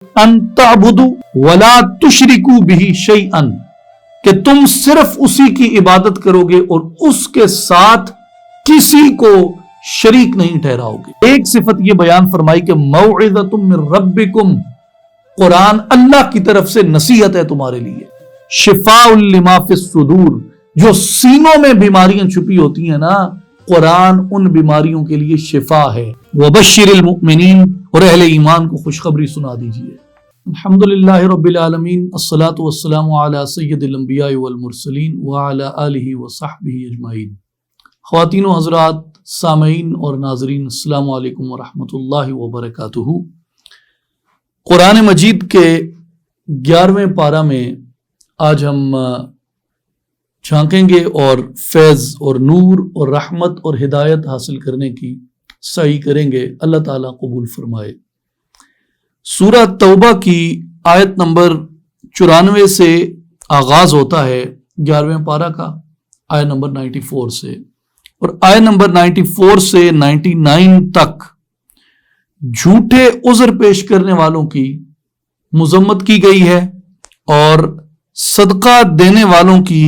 ان تعبدوا ولا تشرکوا بہ شیئا، کہ تم صرف اسی کی عبادت کرو گے اور اس کے ساتھ کسی کو شریک نہیں ٹھہراؤ گے۔ ایک صفت یہ بیان فرمائی کہ موعظۃ من ربکم، قرآن اللہ کی طرف سے نصیحت ہے تمہارے لیے، شفاء لما فی الصدور، جو سینوں میں بیماریاں چھپی ہوتی ہیں نا، قرآن ان بیماریوں کے لیے شفا ہے۔ وبشر المؤمنین، اور اہل ایمان کو خوشخبری سنا دیجئے۔ الحمدللہ رب العالمین، الصلاۃ والسلام علی سید الانبیاء والمرسلین وعلی آلہ وصحبہ اجمعین۔ خواتین و حضرات، سامعین اور ناظرین، السلام علیکم ورحمۃ اللہ وبرکاتہ۔ قرآن مجید کے 11ویں پارہ میں آج ہم جھانکیں گے اور فیض اور نور اور رحمت اور ہدایت حاصل کرنے کی سعی کریں گے۔ اللہ تعالیٰ قبول فرمائے۔ سورہ توبہ کی آیت نمبر 94 سے آغاز ہوتا ہے 11ویں پارہ کا، آیت نمبر 94 سے، اور آیت نمبر 94 سے 99 تک جھوٹے عذر پیش کرنے والوں کی مذمت کی گئی ہے، اور صدقہ دینے والوں کی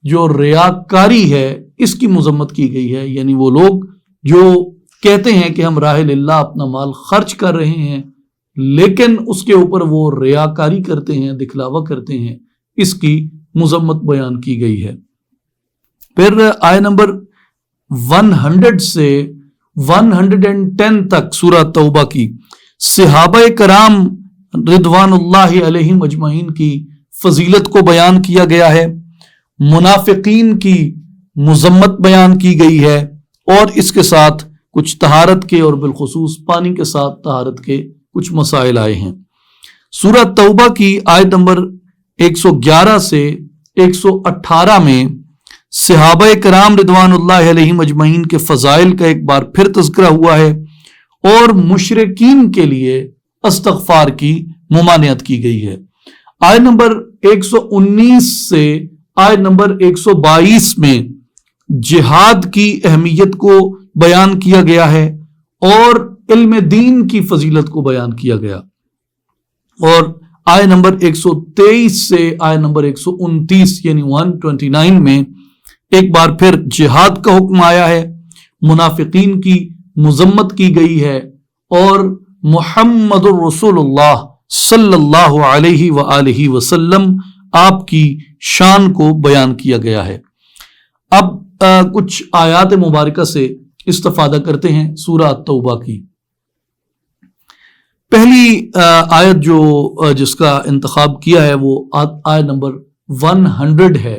جو ریاکاری ہے اس کی مذمت کی گئی ہے، یعنی وہ لوگ جو کہتے ہیں کہ ہم راہ اللہ اپنا مال خرچ کر رہے ہیں لیکن اس کے اوپر وہ ریاکاری کرتے ہیں، دکھلاوا کرتے ہیں، اس کی مذمت بیان کی گئی ہے۔ پھر آیت نمبر 100 سے 110 تک سورہ توبہ کی صحابہ کرام رضوان اللہ علیہم اجمعین کی فضیلت کو بیان کیا گیا ہے، منافقین کی مذمت بیان کی گئی ہے، اور اس کے ساتھ کچھ طہارت کے اور بالخصوص پانی کے ساتھ طہارت کے کچھ مسائل آئے ہیں۔ سورہ توبہ کی آیت نمبر 111 سے 118 میں صحابہ کرام رضوان اللہ علیہم اجمعین کے فضائل کا ایک بار پھر تذکرہ ہوا ہے، اور مشرکین کے لیے استغفار کی ممانعت کی گئی ہے۔ آیت نمبر 119 سے آیت نمبر 122 میں جہاد کی اہمیت کو بیان کیا گیا ہے اور علم دین کی فضیلت کو بیان کیا گیا، اور آیت نمبر 123 سے آیت نمبر 129 یعنی 129 میں ایک بار پھر جہاد کا حکم آیا ہے، منافقین کی مذمت کی گئی ہے، اور محمد الرسول اللہ صلی اللہ علیہ وآلہ وسلم آپ کی شان کو بیان کیا گیا ہے۔ اب کچھ آیات مبارکہ سے استفادہ کرتے ہیں سورہ توبہ کی۔ پہلی آیت جو جس کا انتخاب کیا ہے وہ آیت نمبر 100 ہے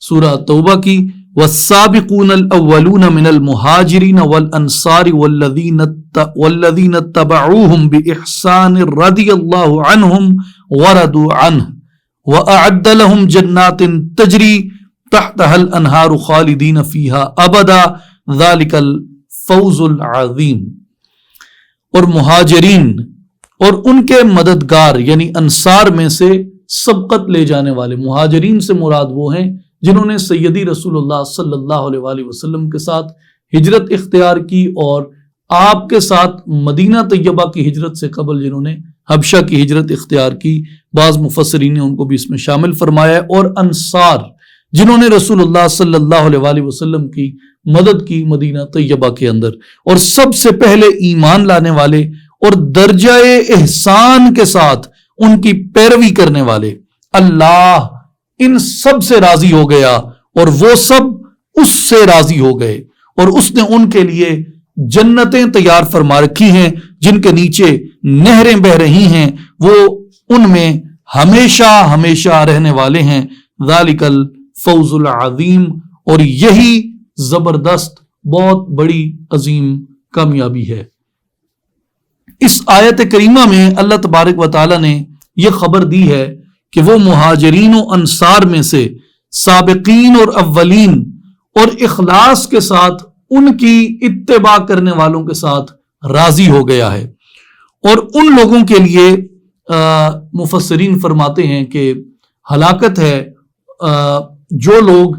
سورہ توبہ کی۔ والسابقون الاولون من المہاجرین والانصار والذین اتبعوهم بإحسان رضی اللہ عنہم ورضوا عنہ وأعد لهم جنات تجری تحتها الانہار خالدین فیہا ابدا ذالک الفوز العظیم۔ اور مہاجرین اور ان کے مددگار یعنی انصار میں سے سبقت لے جانے والے، مہاجرین سے مراد وہ ہیں جنہوں نے سیدی رسول اللہ صلی اللہ علیہ وآلہ وسلم کے ساتھ ہجرت اختیار کی، اور آپ کے ساتھ مدینہ طیبہ کی ہجرت سے قبل جنہوں نے حبشہ کی ہجرت اختیار کی، بعض مفسرین نے ان کو بھی اس میں شامل فرمایا ہے، اور انصار جنہوں نے رسول اللہ صلی اللہ علیہ وآلہ وسلم کی مدد کی مدینہ طیبہ کے اندر، اور سب سے پہلے ایمان لانے والے اور درجہ احسان کے ساتھ ان کی پیروی کرنے والے۔ اللہ ان سب سے راضی ہو گیا اور وہ سب اس سے راضی ہو گئے، اور اس نے ان کے لیے جنتیں تیار فرما رکھی ہیں جن کے نیچے نہریں بہ رہی ہیں، وہ ان میں ہمیشہ ہمیشہ رہنے والے ہیں۔ ذالک الفوز العظیم، اور یہی زبردست بہت بڑی عظیم کامیابی ہے۔ اس آیت کریمہ میں اللہ تبارک و تعالی نے یہ خبر دی ہے کہ وہ مہاجرین و انصار میں سے سابقین اور اولین اور اخلاص کے ساتھ ان کی اتباع کرنے والوں کے ساتھ راضی ہو گیا ہے، اور ان لوگوں کے لیے مفسرین فرماتے ہیں کہ ہلاکت ہے جو لوگ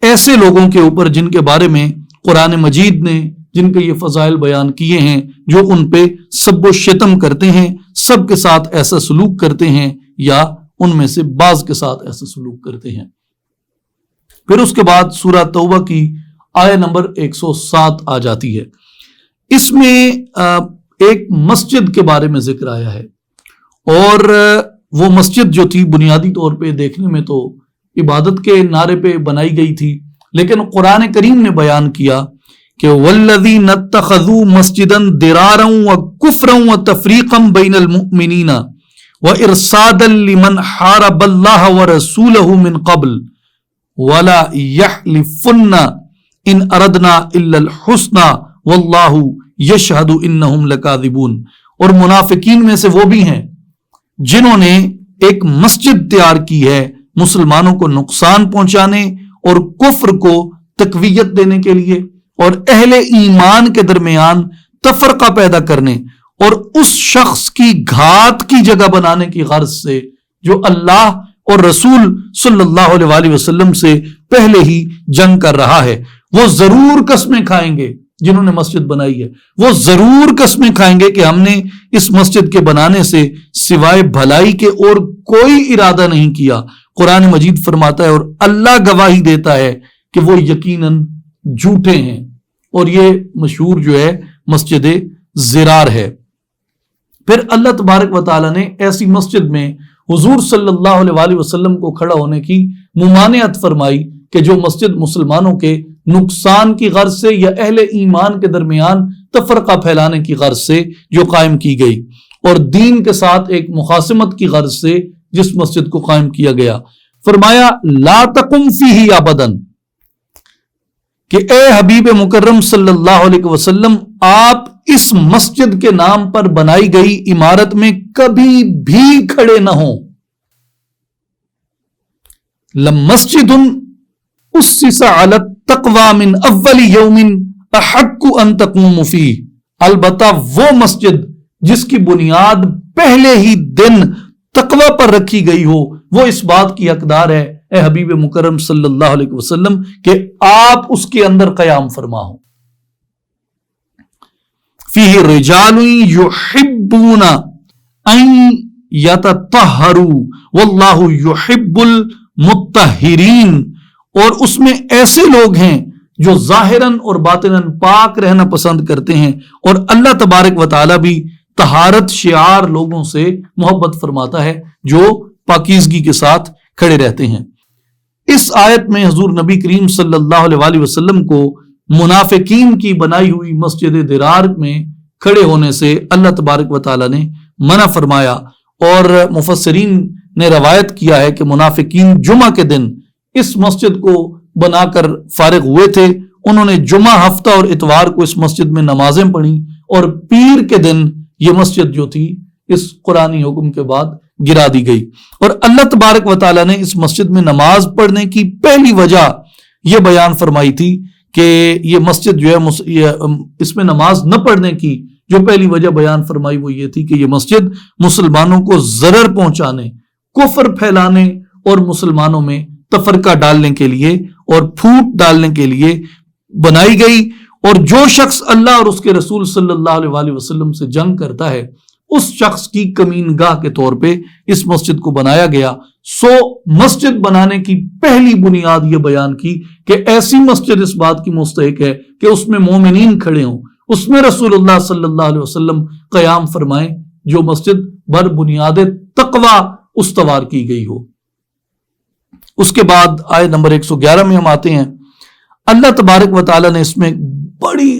ایسے لوگوں کے اوپر جن کے بارے میں قرآن مجید نے جن کے یہ فضائل بیان کیے ہیں، جو ان پہ سب و شتم کرتے ہیں، سب کے ساتھ ایسا سلوک کرتے ہیں یا ان میں سے بعض کے ساتھ ایسا سلوک کرتے ہیں۔ پھر اس کے بعد سورہ توبہ کی آیہ نمبر 107 آ جاتی ہے۔ اس میں ایک مسجد کے بارے میں ذکر آیا ہے، اور وہ مسجد جو تھی بنیادی طور پہ دیکھنے میں تو عبادت کے نعرے پہ بنائی گئی تھی، لیکن قرآن کریم نے بیان کیا کہ وَالَّذِينَ اتَّخَذُوا مَسْجِدًا ضِرَارًا وَكُفْرًا وَتَفْرِيقًا بَيْنَ الْمُؤْمِنِينَ وَإِرْصَادًا لِمَنْ حَارَبَ اللَّهَ وَرَسُولَهُ مِنْ قَبْلُ وَلَا يَحْلِفُنَّ إِنْ أَرَدْنَا إِلَّا الْحُسْنَى وَاللَّهُ يَشْهَدُ إِنَّهُمْ لَكَاذِبُونَ۔ اور منافقین میں سے وہ بھی ہیں جنہوں نے ایک مسجد تیار کی ہے مسلمانوں کو نقصان پہنچانے اور کفر کو تقویت دینے کے لیے، اور اہل ایمان کے درمیان تفرقہ پیدا کرنے اور اس شخص کی گھات کی جگہ بنانے کی غرض سے جو اللہ اور رسول صلی اللہ علیہ وآلہ وسلم سے پہلے ہی جنگ کر رہا ہے۔ وہ ضرور قسمیں کھائیں گے، جنہوں نے مسجد بنائی ہے وہ ضرور قسمیں کھائیں گے کہ ہم نے اس مسجد کے بنانے سے سوائے بھلائی کے اور کوئی ارادہ نہیں کیا۔ قرآن مجید فرماتا ہے اور اللہ گواہی دیتا ہے کہ وہ یقیناً جھوٹے ہیں، اور یہ مشہور جو ہے مسجد ضرار ہے۔ پھر اللہ تبارک و تعالیٰ نے ایسی مسجد میں حضور صلی اللہ علیہ وآلہ وسلم کو کھڑا ہونے کی ممانعت فرمائی کہ جو مسجد مسلمانوں کے نقصان کی غرض سے یا اہل ایمان کے درمیان تفرقہ پھیلانے کی غرض سے جو قائم کی گئی، اور دین کے ساتھ ایک مخاصمت کی غرض سے جس مسجد کو قائم کیا گیا، فرمایا لا تقم فیہ ابدا، کہ اے حبیب مکرم صلی اللہ علیہ وسلم آپ اس مسجد کے نام پر بنائی گئی عمارت میں کبھی بھی کھڑے نہ ہوں۔ لمسجد اسس علی التقوی من اول یوم احق ان تقوم فیہ، البتہ وہ مسجد جس کی بنیاد پہلے ہی دن تقوی پر رکھی گئی ہو، وہ اس بات کی حقدار ہے اے حبیب مکرم صلی اللہ علیہ وسلم کہ آپ اس کے اندر قیام فرما ہو۔ فیہ رجال یحبون ان یتطہروا واللہ یحب المطہرین، اور اس میں ایسے لوگ ہیں جو ظاہراً اور باطناً پاک رہنا پسند کرتے ہیں، اور اللہ تبارک و تعالیٰ بھی طہارت شعار لوگوں سے محبت فرماتا ہے جو پاکیزگی کے ساتھ کھڑے رہتے ہیں۔ اس آیت میں حضور نبی کریم صلی اللہ علیہ وآلہ وسلم کو منافقین کی بنائی ہوئی مسجد ضرار میں کھڑے ہونے سے اللہ تبارک و تعالیٰ نے منع فرمایا، اور مفسرین نے روایت کیا ہے کہ منافقین جمعہ کے دن اس مسجد کو بنا کر فارغ ہوئے تھے، انہوں نے جمعہ ہفتہ اور اتوار کو اس مسجد میں نمازیں پڑھی، اور پیر کے دن یہ مسجد جو تھی اس قرآنی حکم کے بعد گرا دی گئی۔ اور اللہ تبارک و تعالیٰ نے اس مسجد میں نماز پڑھنے کی پہلی وجہ یہ بیان فرمائی تھی کہ یہ مسجد جو ہے اس میں نماز نہ پڑھنے کی جو پہلی وجہ بیان فرمائی وہ یہ تھی کہ یہ مسجد مسلمانوں کو ضرر پہنچانے، کفر پھیلانے اور مسلمانوں میں تفرقہ ڈالنے کے لیے اور پھوٹ ڈالنے کے لیے بنائی گئی، اور جو شخص اللہ اور اس کے رسول صلی اللہ علیہ وآلہ وسلم سے جنگ کرتا ہے اس شخص کی کمین گاہ کے طور پہ اس مسجد کو بنایا گیا۔ سو مسجد بنانے کی پہلی بنیاد یہ بیان کی کہ ایسی مسجد اس بات کی مستحق ہے کہ اس میں مومنین کھڑے ہوں، اس میں رسول اللہ صلی اللہ علیہ وسلم قیام فرمائیں، جو مسجد بر بنیاد تقوی استوار کی گئی ہو۔ اس کے بعد آیت نمبر 111 میں ہم آتے ہیں۔ اللہ تبارک و تعالیٰ نے اس میں بڑی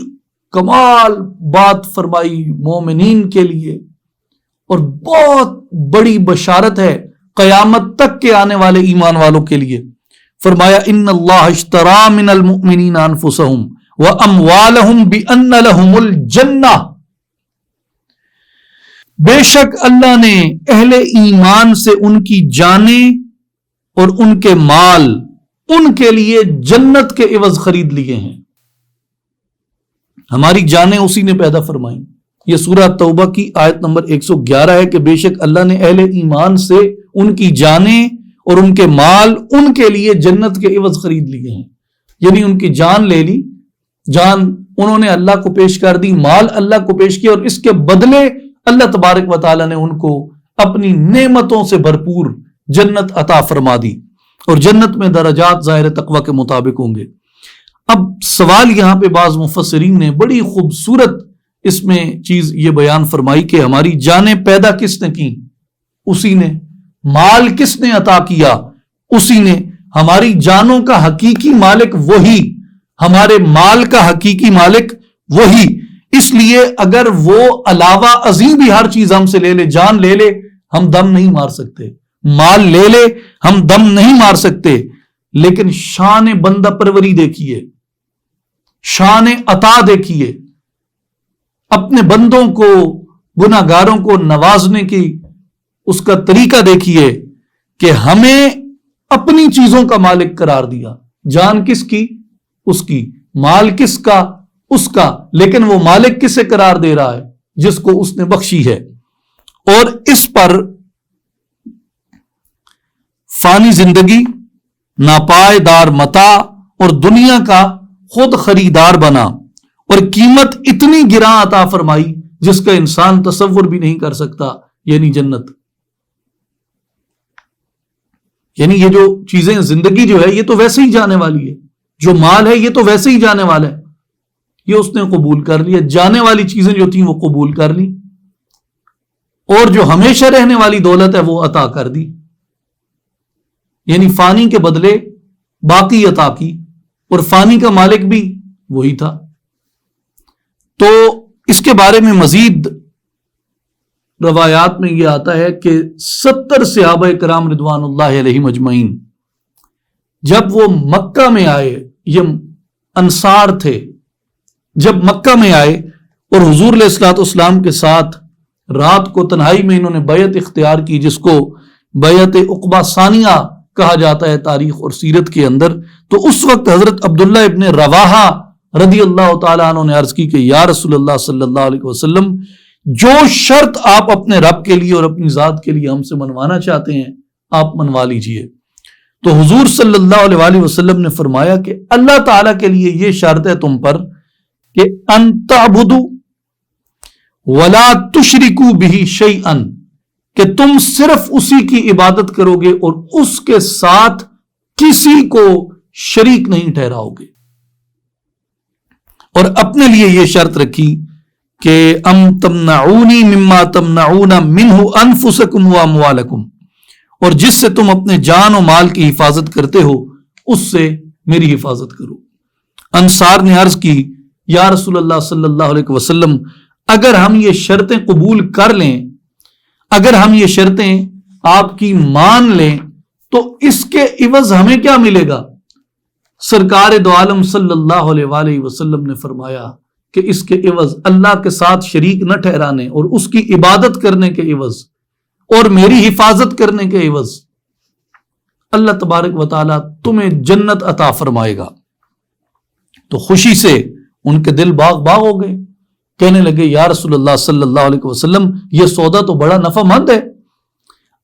کمال بات فرمائی مومنین کے لیے، اور بہت بڑی بشارت ہے قیامت تک کے آنے والے ایمان والوں کے لیے۔ فرمایا ان اللہ اشترى من المؤمنین انفسهم واموالهم بان لهم الجنہ، بے شک اللہ نے اہل ایمان سے ان کی جانیں اور ان کے مال ان کے لیے جنت کے عوض خرید لیے ہیں۔ ہماری جانیں اسی نے پیدا فرمائیں۔ یہ سورہ توبہ کی آیت نمبر 111 ہے کہ بے شک اللہ نے اہل ایمان سے ان کی جانیں اور ان کے مال ان کے لیے جنت کے عوض خرید لیے ہیں، یعنی ان کی جان لے لی، جان انہوں نے اللہ کو پیش کر دی، مال اللہ کو پیش کیا، اور اس کے بدلے اللہ تبارک و تعالیٰ نے ان کو اپنی نعمتوں سے بھرپور جنت عطا فرما دی، اور جنت میں درجات ظاہر تقوی کے مطابق ہوں گے۔ اب سوال یہاں پہ بعض مفسرین نے بڑی خوبصورت اس میں چیز یہ بیان فرمائی کہ ہماری جانیں پیدا کس نے کی؟ اسی نے۔ مال کس نے عطا کیا؟ اسی نے۔ ہماری جانوں کا حقیقی مالک وہی، ہمارے مال کا حقیقی مالک وہی۔ اس لیے اگر وہ علاوہ ازیں بھی ہر چیز ہم سے لے لے، جان لے لے، ہم دم نہیں مار سکتے، مال لے لے ہم دم نہیں مار سکتے، لیکن شان بندہ پروری دیکھیے، شان عطا دیکھیے، اپنے بندوں کو، گناہگاروں کو نوازنے کی اس کا طریقہ دیکھیے کہ ہمیں اپنی چیزوں کا مالک قرار دیا۔ جان کس کی؟ اس کی۔ مال کس کا؟ اس کا۔ لیکن وہ مالک کسے قرار دے رہا ہے؟ جس کو اس نے بخشی ہے۔ اور اس پر فانی زندگی، ناپائیدار متاع اور دنیا کا خود خریدار بنا، اور قیمت اتنی گراں عطا فرمائی جس کا انسان تصور بھی نہیں کر سکتا، یعنی جنت۔ یعنی یہ جو چیزیں، زندگی جو ہے یہ تو ویسے ہی جانے والی ہے، جو مال ہے یہ تو ویسے ہی جانے والا ہے، یہ اس نے قبول کر لیا۔ جانے والی چیزیں جو تھیں وہ قبول کر لی، اور جو ہمیشہ رہنے والی دولت ہے وہ عطا کر دی، یعنی فانی کے بدلے باقی عطا کی، اور فانی کا مالک بھی وہی تھا۔ تو اس کے بارے میں مزید روایات میں یہ آتا ہے کہ 70 صحابہ کرام رضوان اللہ علیہم اجمعین جب وہ مکہ میں آئے، یہ انصار تھے، جب مکہ میں آئے اور حضور علیہ الصلوۃ والسلام کے ساتھ رات کو تنہائی میں انہوں نے بیعت اختیار کی، جس کو بیعت عقبہ ثانیہ کہا جاتا ہے تاریخ اور سیرت کے اندر، تو اس وقت حضرت عبداللہ ابن رواحہ رضی اللہ تعالیٰ عنہ نے عرض کی کہ یا رسول اللہ صلی اللہ علیہ وسلم، جو شرط آپ اپنے رب کے لیے اور اپنی ذات کے لیے ہم سے منوانا چاہتے ہیں آپ منوا لیجئے۔ تو حضور صلی اللہ علیہ وآلہ وسلم نے فرمایا کہ اللہ تعالیٰ کے لیے یہ شرط ہے تم پر کہ ان تعبدوا ولا تشرکوا بہ شیئا، کہ تم صرف اسی کی عبادت کرو گے اور اس کے ساتھ کسی کو شریک نہیں ٹھہراؤ گے۔ اور اپنے لیے یہ شرط رکھی کہ ام تمنعونی مما تمنعون منہ انفسکم و اموالکم، اور جس سے تم اپنے جان و مال کی حفاظت کرتے ہو اس سے میری حفاظت کرو۔ انصار نے عرض کی یا رسول اللہ صلی اللہ علیہ وسلم، اگر ہم یہ شرطیں قبول کر لیں، اگر ہم یہ شرطیں آپ کی مان لیں تو اس کے عوض ہمیں کیا ملے گا؟ سرکار دو عالم صلی اللہ علیہ وآلہ وسلم نے فرمایا کہ اس کے عوض اللہ کے ساتھ شریک نہ ٹھہرانے اور اس کی عبادت کرنے کے عوض اور میری حفاظت کرنے کے عوض اللہ تبارک و تعالیٰ تمہیں جنت عطا فرمائے گا۔ تو خوشی سے ان کے دل باغ باغ ہو گئے، کہنے لگے یا رسول اللہ صلی اللہ علیہ وسلم، یہ سودا تو بڑا نفع مند ہے،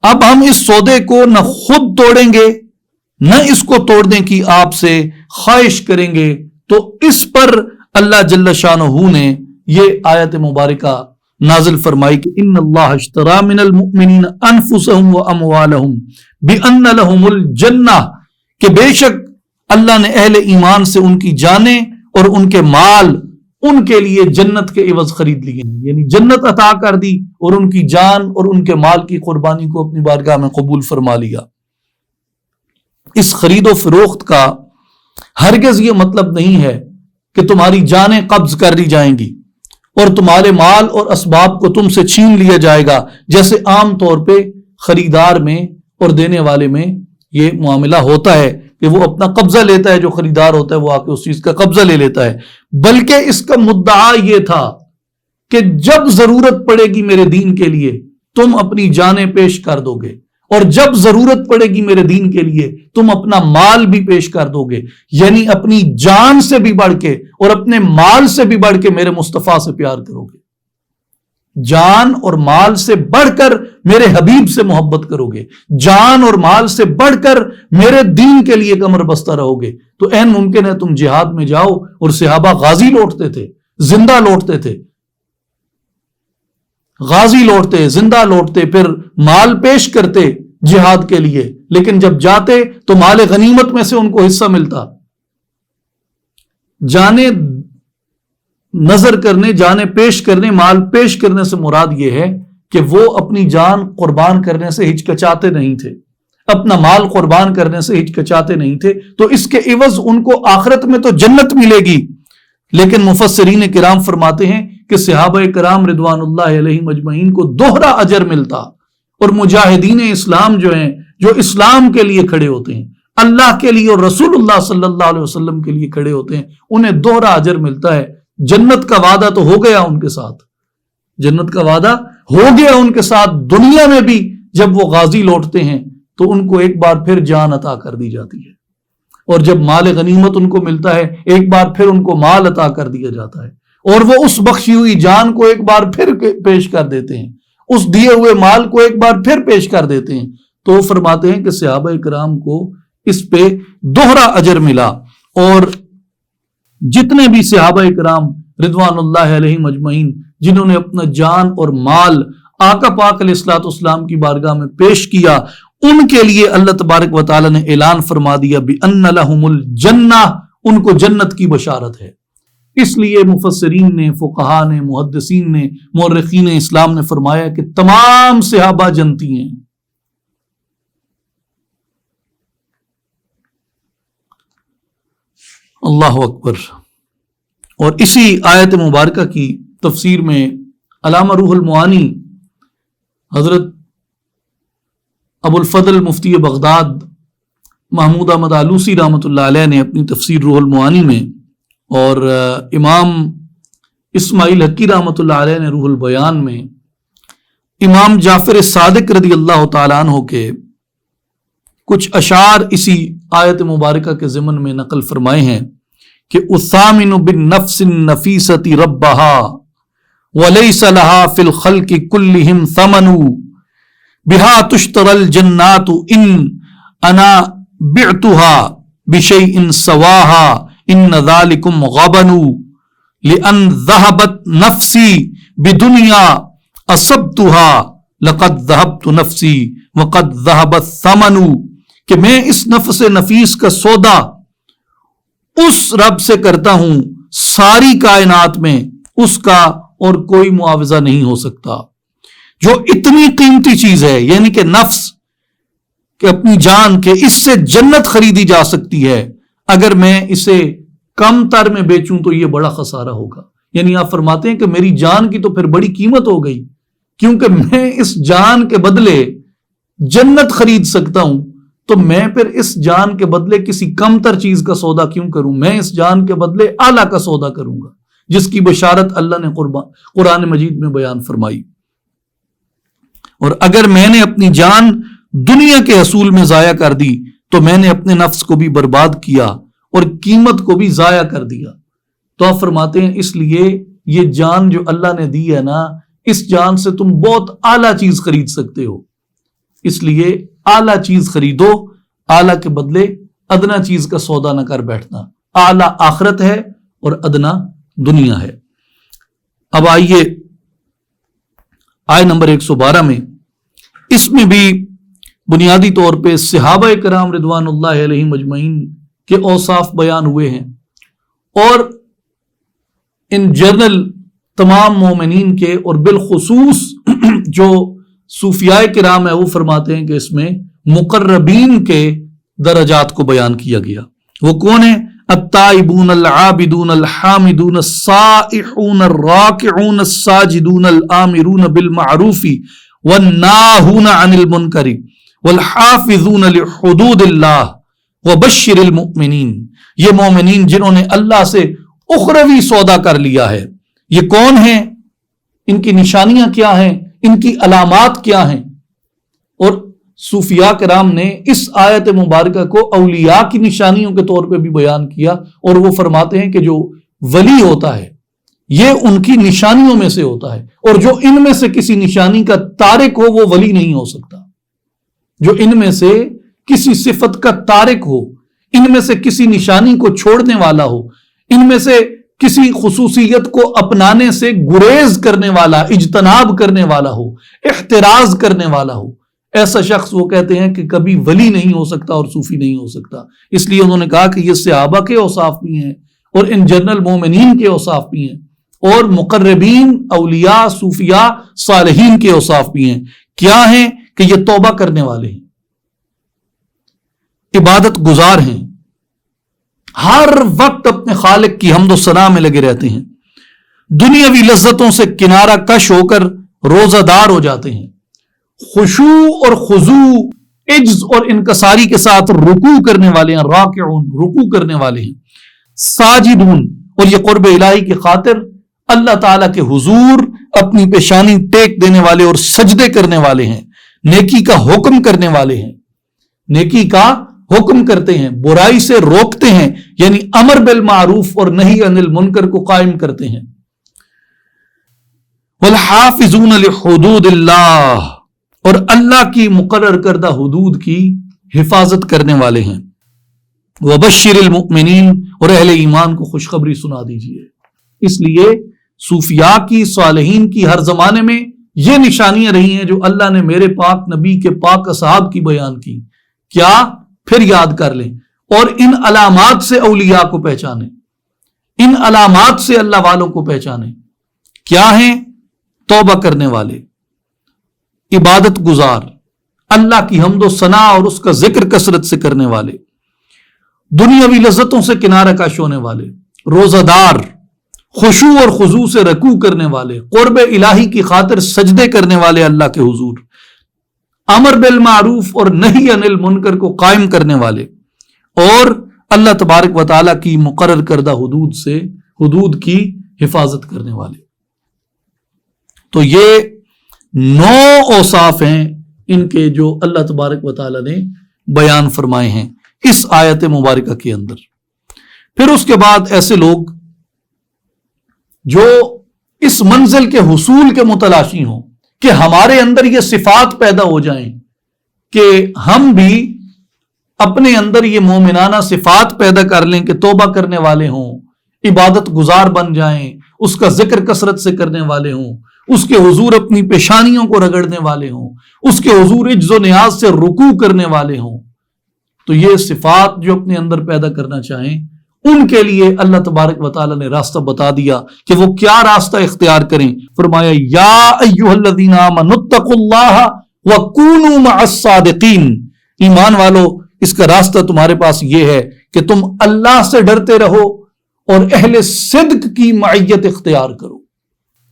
اب ہم اس سودے کو نہ خود توڑیں گے نہ اس کو توڑنے کی آپ سے خواہش کریں گے۔ تو اس پر اللہ جل شانہ نے یہ آیت مبارکہ نازل فرمائی کہ ان اللہ اشترى من المؤمنین انفسهم واموالهم بان لهم الجنہ، کہ بے شک اللہ نے اہل ایمان سے ان کی جانیں اور ان کے مال ان کے لیے جنت کے عوض خرید لیے ہیں، یعنی جنت عطا کر دی اور ان کی جان اور ان کے مال کی قربانی کو اپنی بارگاہ میں قبول فرما لیا۔ اس خرید و فروخت کا ہرگز یہ مطلب نہیں ہے کہ تمہاری جانیں قبض کر لی جائیں گی اور تمہارے مال اور اسباب کو تم سے چھین لیا جائے گا، جیسے عام طور پہ خریدار میں اور دینے والے میں یہ معاملہ ہوتا ہے کہ وہ اپنا قبضہ لیتا ہے، جو خریدار ہوتا ہے وہ آ کے اس چیز کا قبضہ لے لیتا ہے۔ بلکہ اس کا مدعا یہ تھا کہ جب ضرورت پڑے گی میرے دین کے لیے تم اپنی جانیں پیش کر دو گے، اور جب ضرورت پڑے گی میرے دین کے لیے تم اپنا مال بھی پیش کر دو گے، یعنی اپنی جان سے بھی بڑھ کے اور اپنے مال سے بھی بڑھ کے میرے مصطفیٰ سے پیار کرو گے۔ جان اور مال سے بڑھ کر میرے حبیب سے محبت کرو گے، جان اور مال سے بڑھ کر میرے دین کے لیے کمر بستہ رہو گے، تو عین ممکن ہے تم جہاد میں جاؤ اور صحابہ غازی لوٹتے تھے، زندہ لوٹتے تھے، غازی لوٹتے، زندہ لوٹتے، پھر مال پیش کرتے جہاد کے لیے، لیکن جب جاتے تو مال غنیمت میں سے ان کو حصہ ملتا۔ جانے نظر کرنے، جانے پیش کرنے، مال پیش کرنے سے مراد یہ ہے کہ وہ اپنی جان قربان کرنے سے ہچکچاتے نہیں تھے، اپنا مال قربان کرنے سے ہچکچاتے نہیں تھے، تو اس کے عوض ان کو آخرت میں تو جنت ملے گی۔ لیکن مفسرین کرام فرماتے ہیں کہ صحابہ کرام رضوان اللہ علیہم اجمعین کو دوہرا اجر ملتا، اور مجاہدین اسلام جو ہیں، جو اسلام کے لیے کھڑے ہوتے ہیں، اللہ کے لیے اور رسول اللہ صلی اللہ علیہ وسلم کے لیے کھڑے ہوتے ہیں، انہیں دوہرا اجر ملتا ہے۔ جنت کا وعدہ تو ہو گیا ان کے ساتھ، جنت کا وعدہ ہو گیا ان کے ساتھ، دنیا میں بھی جب وہ غازی لوٹتے ہیں تو ان کو ایک بار پھر جان عطا کر دی جاتی ہے، اور جب مال غنیمت ان کو ملتا ہے ایک بار پھر ان کو مال عطا کر دیا جاتا ہے، اور وہ اس بخشی ہوئی جان کو ایک بار پھر پیش کر دیتے ہیں، اس دیے ہوئے مال کو ایک بار پھر پیش کر دیتے ہیں۔ تو وہ فرماتے ہیں کہ صحابہ کرام کو اس پہ دوہرا اجر ملا، اور جتنے بھی صحابہ کرام رضوان اللہ علیہم اجمعین جنہوں نے اپنا جان اور مال آقا پاک علیہ الصلوۃ والسلام کی بارگاہ میں پیش کیا، ان کے لیے اللہ تبارک و تعالی نے اعلان فرما دیا بِأَنَّ لَهُمُ الْجَنَّةِ، ان کو جنت کی بشارت ہے۔ اس لیے مفسرین نے، فقہاء نے، محدثین نے، مورخین اسلام نے فرمایا کہ تمام صحابہ جنتی ہیں۔ اللہ اکبر۔ اور اسی آیت مبارکہ کی تفسیر میں علامہ روح المعانی حضرت ابو الفضل مفتی بغداد محمود احمد آلوسی رحمۃ اللہ علیہ نے اپنی تفسیر روح المعانی میں، اور امام اسماعیل حقی رحمۃ اللہ علیہ نے روح البیان میں، امام جعفر صادق رضی اللہ تعالیٰ عنہ کے کچھ اشعار اسی آیت مبارکہ کے ضمن میں نقل فرمائے ہیں کہ اثامن بالنفس النفیسۃ ربہا ولیس لہا فی الخلق کلہم ثمن بہا تشتری الجنات ان انا بعتها بشیء سواہا ان ذالکم غبن لأن ذہبت نفسی بدنیا اصبتها لقد ذہبت نفسی وقد ذہب الثمن، کہ میں اس نفس نفیس کا سودا اس رب سے کرتا ہوں، ساری کائنات میں اس کا اور کوئی معاوضہ نہیں ہو سکتا، جو اتنی قیمتی چیز ہے، یعنی کہ نفس، کہ اپنی جان، کہ اس سے جنت خریدی جا سکتی ہے، اگر میں اسے کم تر میں بیچوں تو یہ بڑا خسارہ ہوگا۔ یعنی آپ فرماتے ہیں کہ میری جان کی تو پھر بڑی قیمت ہو گئی، کیونکہ میں اس جان کے بدلے جنت خرید سکتا ہوں، تو میں پھر اس جان کے بدلے کسی کم تر چیز کا سودا کیوں کروں؟ میں اس جان کے بدلے اعلیٰ کا سودا کروں گا، جس کی بشارت اللہ نے قرآن مجید میں بیان فرمائی۔ اور اگر میں نے اپنی جان دنیا کے حصول میں ضائع کر دی تو میں نے اپنے نفس کو بھی برباد کیا اور قیمت کو بھی ضائع کر دیا۔ تو آپ فرماتے ہیں اس لیے یہ جان جو اللہ نے دی ہے نا، اس جان سے تم بہت اعلیٰ چیز خرید سکتے ہو، اس لیے اعلیٰ چیز خریدو، اعلیٰ کے بدلے ادنا چیز کا سودا نہ کر بیٹھنا۔ اعلیٰ آخرت ہے اور ادنا دنیا ہے۔ اب آئیے آیت نمبر 112 میں، اس میں بھی بنیادی طور پہ صحابہ کرام رضوان اللہ علیہم اجمعین کے اوصاف بیان ہوئے ہیں، اور ان جنرل تمام مومنین کے، اور بالخصوص جو صوفیاء کرام ہے وہ فرماتے ہیں کہ اس میں مقربین کے درجات کو بیان کیا گیا۔ وہ کون ہیں؟ التائبون العابدون الحامدون السائحون الراکعون الساجدون الآمرون بالمعروف والناہون عن المنکر والحافظون لحدود اللہ وبشر المؤمنین، یہ مومنین جنہوں نے اللہ سے اخروی سودا کر لیا ہے۔ یہ کون ہیں؟ ان کی نشانیاں کیا ہیں؟ ان کی علامات کیا ہیں؟ اور صوفیاء کرام نے اس آیت مبارکہ کو اولیاء کی نشانیوں کے طور پہ بھی بیان کیا، اور وہ فرماتے ہیں کہ جو ولی ہوتا ہے، یہ ان کی نشانیوں میں سے ہوتا ہے، اور جو ان میں سے کسی نشانی کا تارک ہو وہ ولی نہیں ہو سکتا۔ جو ان میں سے کسی صفت کا تارک ہو، ان میں سے کسی نشانی کو چھوڑنے والا ہو، ان میں سے کسی خصوصیت کو اپنانے سے گریز کرنے والا، اجتناب کرنے والا ہو، احتراز کرنے والا ہو، ایسا شخص وہ کہتے ہیں کہ کبھی ولی نہیں ہو سکتا اور صوفی نہیں ہو سکتا۔ اس لیے انہوں نے کہا کہ یہ صحابہ کے اوصاف بھی ہیں اور ان جنرل مومنین کے اوصاف بھی ہیں، اور مقربین، اولیاء، صوفیاء، صالحین کے اوصاف بھی ہیں۔ کیا ہیں؟ کہ یہ توبہ کرنے والے ہیں، عبادت گزار ہیں، ہر وقت اپنے خالق کی حمد و ثنا میں لگے رہتے ہیں، دنیاوی لذتوں سے کنارہ کش ہو کر روزہ دار ہو جاتے ہیں، خشوع اور خضوع، عجز اور انکساری کے ساتھ رکوع کرنے والے ہیں، راکعون، رکوع کرنے والے ہیں، ساجدون، اور یہ قرب الہی کی خاطر اللہ تعالیٰ کے حضور اپنی پیشانی ٹیک دینے والے اور سجدے کرنے والے ہیں، نیکی کا حکم کرنے والے ہیں، نیکی کا حکم کرتے ہیں، برائی سے روکتے ہیں، یعنی امر بالمعروف اور نہی عن المنکر کو قائم کرتے ہیں، والحافظون لحدود اللہ، اور اللہ کی مقرر کردہ حدود کی حفاظت کرنے والے ہیں، وبشر المؤمنین، اور اہل ایمان کو خوشخبری سنا دیجیے۔ اس لیے صوفیاء کی، صالحین کی ہر زمانے میں یہ نشانیاں رہی ہیں جو اللہ نے میرے پاک نبی کے پاک اصحاب کی بیان کی۔ کیا؟ پھر یاد کر لیں، اور ان علامات سے اولیاء کو پہچانیں، ان علامات سے اللہ والوں کو پہچانیں۔ کیا ہیں؟ توبہ کرنے والے، عبادت گزار، اللہ کی حمد و ثنا اور اس کا ذکر کثرت سے کرنے والے، دنیاوی لذتوں سے کنارہ کش ہونے والے، روزہ دار، خشوع اور خضوع سے رکوع کرنے والے، قرب الہی کی خاطر سجدے کرنے والے اللہ کے حضور، امر بالمعروف اور نہی عن المنکر کو قائم کرنے والے، اور اللہ تبارک و تعالیٰ کی مقرر کردہ حدود کی حفاظت کرنے والے۔ تو یہ 9 اوصاف ہیں ان کے جو اللہ تبارک و تعالیٰ نے بیان فرمائے ہیں اس آیت مبارکہ کے اندر۔ پھر اس کے بعد ایسے لوگ جو اس منزل کے حصول کے متلاشی ہوں کہ ہمارے اندر یہ صفات پیدا ہو جائیں کہ ہم بھی اپنے اندر یہ مومنانہ صفات پیدا کر لیں کہ توبہ کرنے والے ہوں، عبادت گزار بن جائیں، اس کا ذکر کثرت سے کرنے والے ہوں، اس کے حضور اپنی پیشانیوں کو رگڑنے والے ہوں، اس کے حضور عجز و نیاز سے رکوع کرنے والے ہوں۔ تو یہ صفات جو اپنے اندر پیدا کرنا چاہیں ان کے لیے اللہ تبارک و تعالیٰ نے راستہ بتا دیا کہ وہ کیا راستہ اختیار کریں۔ فرمایا یا ایھا الذین آمنوا اتقوا اللہ وکونوا مع الصادقین، ایمان والو اس کا راستہ تمہارے پاس یہ ہے کہ تم اللہ سے ڈرتے رہو اور اہل صدق کی معیت اختیار کرو،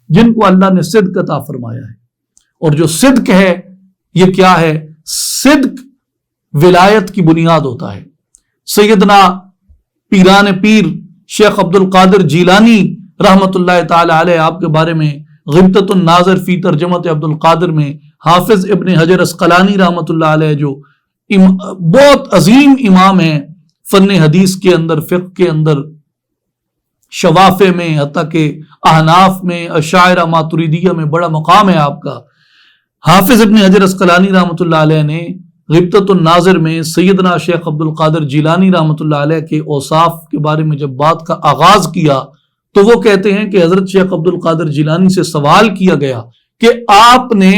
جن کو اللہ نے صدق عطا فرمایا ہے۔ اور جو صدق ہے یہ کیا ہے؟ صدق ولایت کی بنیاد ہوتا ہے۔ سیدنا پیران پیر شیخ عبد القادر جیلانی رحمت اللہ تعالی علیہ، آپ کے بارے میں غبطۃ الناظر فی ترجمت عبد القادر میں حافظ ابن حجر عسقلانی رحمت اللہ علیہ جو بہت عظیم امام ہیں فن حدیث کے اندر، فقہ کے اندر، شوافع میں، حتیٰ کہ احناف میں، اشاعرہ ماتریدیہ میں بڑا مقام ہے آپ کا۔ حافظ ابن حجر عسقلانی رحمت اللہ علیہ نے غبطۃ الناظر میں سیدنا شیخ عبد القادر جیلانی رحمت اللہ علیہ کے اوصاف کے بارے میں جب بات کا آغاز کیا تو وہ کہتے ہیں کہ حضرت شیخ عبد القادر جیلانی سے سوال کیا گیا کہ آپ نے